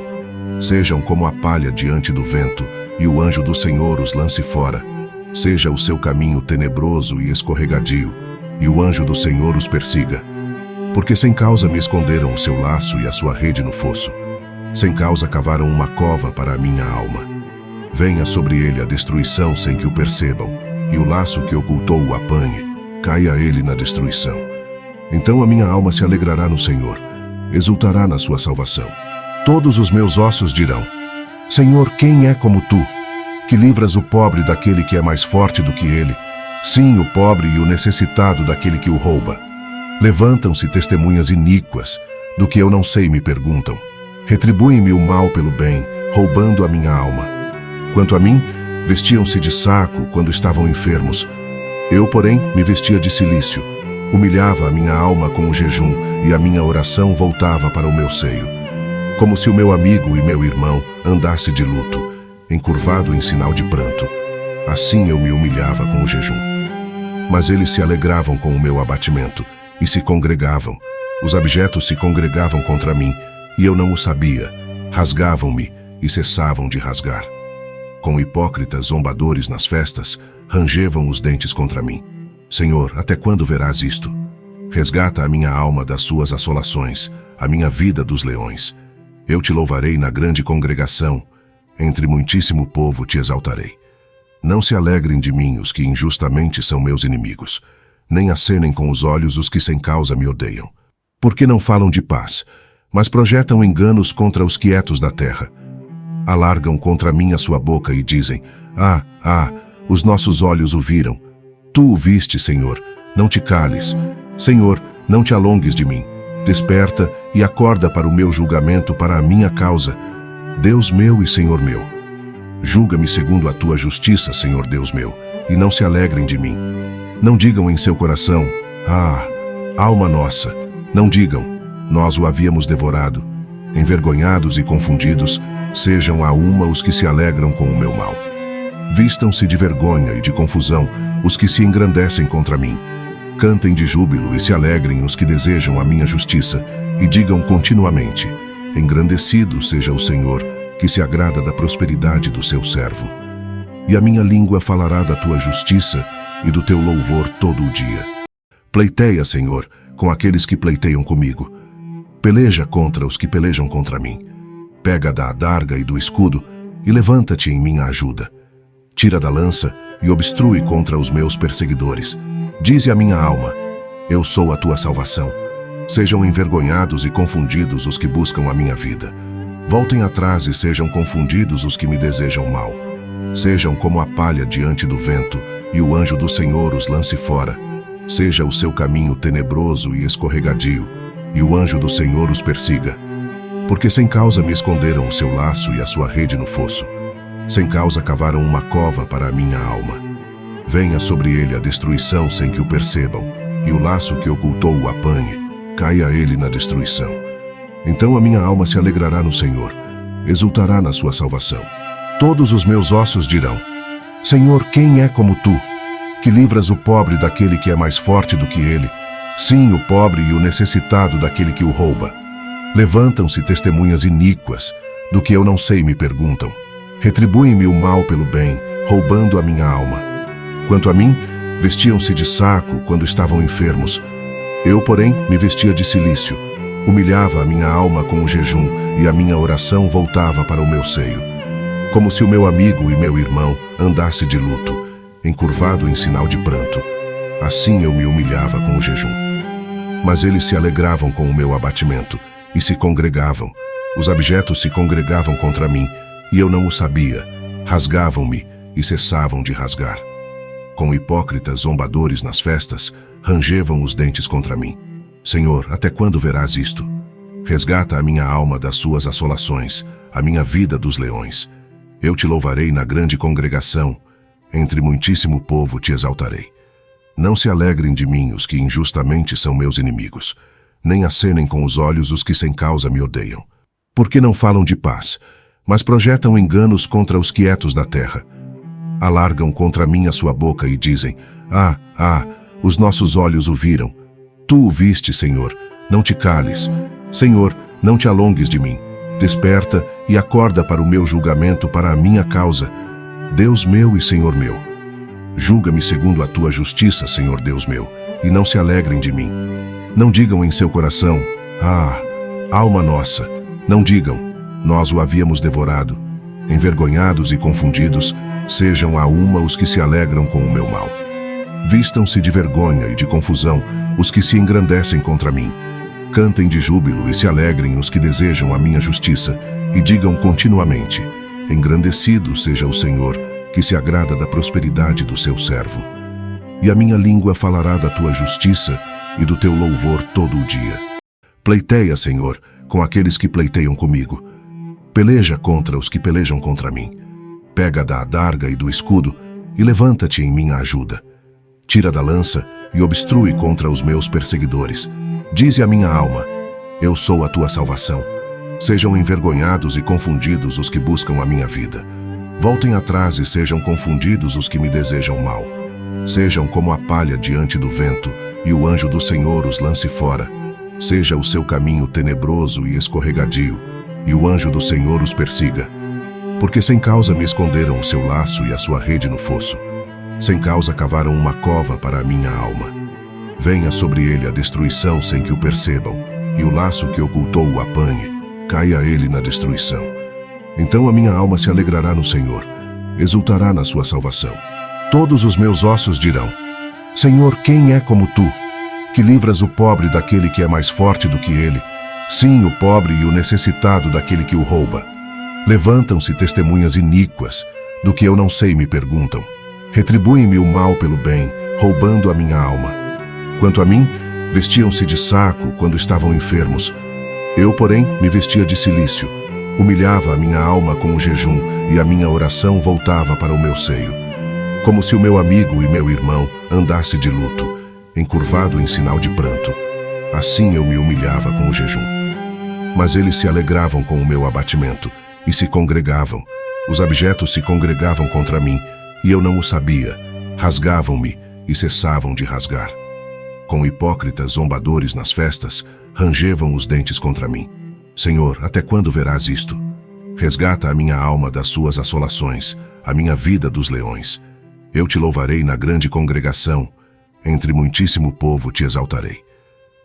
A: Sejam como a palha diante do vento, e o anjo do Senhor os lance fora. Seja o seu caminho tenebroso e escorregadio, e o anjo do Senhor os persiga. Porque sem causa me esconderam o seu laço e a sua rede no fosso. Sem causa cavaram uma cova para a minha alma. Venha sobre ele a destruição sem que o percebam, e o laço que ocultou o apanhe. Caia ele na destruição. Então a minha alma se alegrará no Senhor, exultará na sua salvação. Todos os meus ossos dirão: Senhor, quem é como tu, que livras o pobre daquele que é mais forte do que ele, sim, o pobre e o necessitado daquele que o rouba. Levantam-se testemunhas iníquas, do que eu não sei me perguntam. Retribuem-me o mal pelo bem, roubando a minha alma. Quanto a mim, vestiam-se de saco quando estavam enfermos. Eu, porém, me vestia de cilício. Humilhava a minha alma com o jejum, e a minha oração voltava para o meu seio. Como se o meu amigo e meu irmão andasse de luto, encurvado em sinal de pranto. Assim eu me humilhava com o jejum. Mas eles se alegravam com o meu abatimento, e se congregavam. Os abjetos se congregavam contra mim, e eu não o sabia. Rasgavam-me e cessavam de rasgar. Com hipócritas zombadores nas festas, rangevam os dentes contra mim. Senhor, até quando verás isto? Resgata a minha alma das suas assolações, a minha vida dos leões. Eu te louvarei na grande congregação, entre muitíssimo povo te exaltarei. Não se alegrem de mim os que injustamente são meus inimigos, nem acenem com os olhos os que sem causa me odeiam. Porque não falam de paz, mas projetam enganos contra os quietos da terra. Alargam contra mim a sua boca e dizem: os nossos olhos o viram. Tu o viste, Senhor, não te cales. Senhor, não te alongues de mim. Desperta e acorda para o meu julgamento, para a minha causa. Deus meu e Senhor meu. Julga-me segundo a tua justiça, Senhor Deus meu, e não se alegrem de mim. Não digam em seu coração: alma nossa. Não digam: nós o havíamos devorado. Envergonhados e confundidos, sejam a uma os que se alegram com o meu mal. Vistam-se de vergonha e de confusão os que se engrandecem contra mim. Cantem de júbilo e se alegrem os que desejam a minha justiça, e digam continuamente: engrandecido seja o Senhor, que se agrada da prosperidade do seu servo. E a minha língua falará da tua justiça e do teu louvor todo o dia. Pleiteia, Senhor, com aqueles que pleiteiam comigo. Peleja contra os que pelejam contra mim. Pega da adarga e do escudo e levanta-te em minha ajuda. Tira da lança e obstrui contra os meus perseguidores. Dize a minha alma: eu sou a tua salvação. Sejam envergonhados e confundidos os que buscam a minha vida. Voltem atrás e sejam confundidos os que me desejam mal. Sejam como a palha diante do vento, e o anjo do Senhor os lance fora. Seja o seu caminho tenebroso e escorregadio, e o anjo do Senhor os persiga. Porque sem causa me esconderam o seu laço e a sua rede no fosso. Sem causa cavaram uma cova para a minha alma. Venha sobre ele a destruição sem que o percebam, e o laço que ocultou o apanhe, caia ele na destruição. Então a minha alma se alegrará no Senhor, exultará na sua salvação. Todos os meus ossos dirão: Senhor, quem é como tu, que livras o pobre daquele que é mais forte do que ele, sim, o pobre e o necessitado daquele que o rouba. Levantam-se testemunhas iníquas, do que eu não sei me perguntam. Retribuem-me o mal pelo bem, roubando a minha alma. Quanto a mim, vestiam-se de saco quando estavam enfermos. Eu, porém, me vestia de cilício. Humilhava a minha alma com o jejum, e a minha oração voltava para o meu seio. Como se o meu amigo e meu irmão andasse de luto, encurvado em sinal de pranto. Assim eu me humilhava com o jejum. Mas eles se alegravam com o meu abatimento, e se congregavam. Os abjetos se congregavam contra mim, e eu não o sabia. Rasgavam-me e cessavam de rasgar. Com hipócritas zombadores nas festas, rangevam os dentes contra mim. Senhor, até quando verás isto? Resgata a minha alma das suas assolações, a minha vida dos leões. Eu te louvarei na grande congregação, entre muitíssimo povo te exaltarei. Não se alegrem de mim os que injustamente são meus inimigos, nem acenem com os olhos os que sem causa me odeiam. Porque não falam de paz, mas projetam enganos contra os quietos da terra. Alargam contra mim a sua boca e dizem: os nossos olhos o viram. Tu o viste, Senhor, não te cales. Senhor, não te alongues de mim. Desperta e acorda para o meu julgamento, para a minha causa. Deus meu e Senhor meu. Julga-me segundo a tua justiça, Senhor Deus meu, e não se alegrem de mim. Não digam em seu coração: alma nossa. Não digam: nós o havíamos devorado. Envergonhados e confundidos, sejam a uma os que se alegram com o meu mal. Vistam-se de vergonha e de confusão os que se engrandecem contra mim. Cantem de júbilo e se alegrem os que desejam a minha justiça, e digam continuamente: engrandecido seja o Senhor, que se agrada da prosperidade do seu servo. E a minha língua falará da tua justiça e do teu louvor todo o dia. Pleiteia, Senhor, com aqueles que pleiteiam comigo. Peleja contra os que pelejam contra mim. Pega da adarga e do escudo e levanta-te em minha ajuda. Tira da lança e obstrui contra os meus perseguidores. Dize a minha alma: eu sou a tua salvação. Sejam envergonhados e confundidos os que buscam a minha vida. Voltem atrás e sejam confundidos os que me desejam mal. Sejam como a palha diante do vento, e o anjo do Senhor os lance fora. Seja o seu caminho tenebroso e escorregadio, e o anjo do Senhor os persiga. Porque sem causa me esconderam o seu laço e a sua rede no fosso. Sem causa cavaram uma cova para a minha alma. Venha sobre ele a destruição sem que o percebam, e o laço que ocultou o apanhe, caia ele na destruição. Então a minha alma se alegrará no Senhor, exultará na sua salvação. Todos os meus ossos dirão: Senhor, quem é como tu, que livras o pobre daquele que é mais forte do que ele, sim, o pobre e o necessitado daquele que o rouba. Levantam-se testemunhas iníquas, do que eu não sei me perguntam. Retribuem-me o mal pelo bem, roubando a minha alma. Quanto a mim, vestiam-se de saco quando estavam enfermos. Eu, porém, me vestia de cilício. Humilhava a minha alma com o jejum, e a minha oração voltava para o meu seio. Como se o meu amigo e meu irmão andasse de luto, encurvado em sinal de pranto. Assim eu me humilhava com o jejum. Mas eles se alegravam com o meu abatimento, e se congregavam. Os abjetos se congregavam contra mim, e eu não o sabia. Rasgavam-me e cessavam de rasgar. Com hipócritas zombadores nas festas, rangevam os dentes contra mim. Senhor, até quando verás isto? Resgata a minha alma das suas assolações, a minha vida dos leões. Eu te louvarei na grande congregação, entre muitíssimo povo te exaltarei.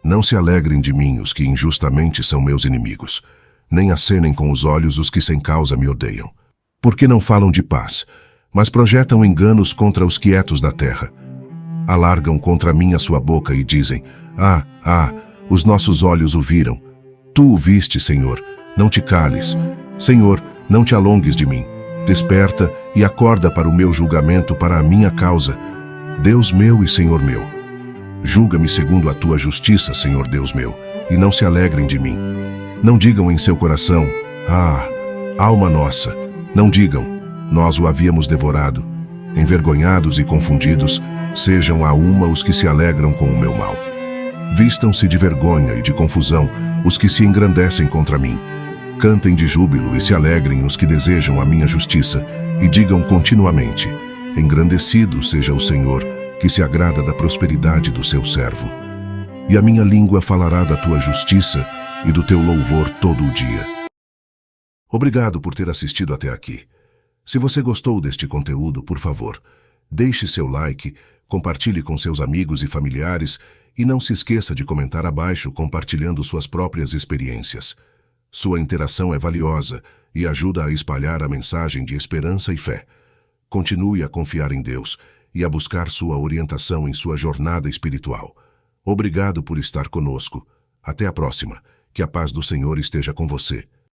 A: Não se alegrem de mim os que injustamente são meus inimigos, nem acenem com os olhos os que sem causa me odeiam. Porque não falam de paz, mas projetam enganos contra os quietos da terra. Alargam contra mim a sua boca e dizem: os nossos olhos o viram. Tu o viste, Senhor, não te cales. Senhor, não te alongues de mim. Desperta e acorda para o meu julgamento, para a minha causa. Deus meu e Senhor meu. Julga-me segundo a tua justiça, Senhor Deus meu, e não se alegrem de mim. Não digam em seu coração: ah, alma nossa. Não digam: nós o havíamos devorado. Envergonhados e confundidos, sejam a uma os que se alegram com o meu mal. Vistam-se de vergonha e de confusão os que se engrandecem contra mim. Cantem de júbilo e se alegrem os que desejam a minha justiça, e digam continuamente: engrandecido seja o Senhor, que se agrada da prosperidade do seu servo. E a minha língua falará da tua justiça e do teu louvor todo o dia. Obrigado por ter assistido até aqui. Se você gostou deste conteúdo, por favor, deixe seu like, compartilhe com seus amigos e familiares e não se esqueça de comentar abaixo compartilhando suas próprias experiências. Sua interação é valiosa e ajuda a espalhar a mensagem de esperança e fé. Continue a confiar em Deus e a buscar sua orientação em sua jornada espiritual. Obrigado por estar conosco. Até a próxima. Que a paz do Senhor esteja com você.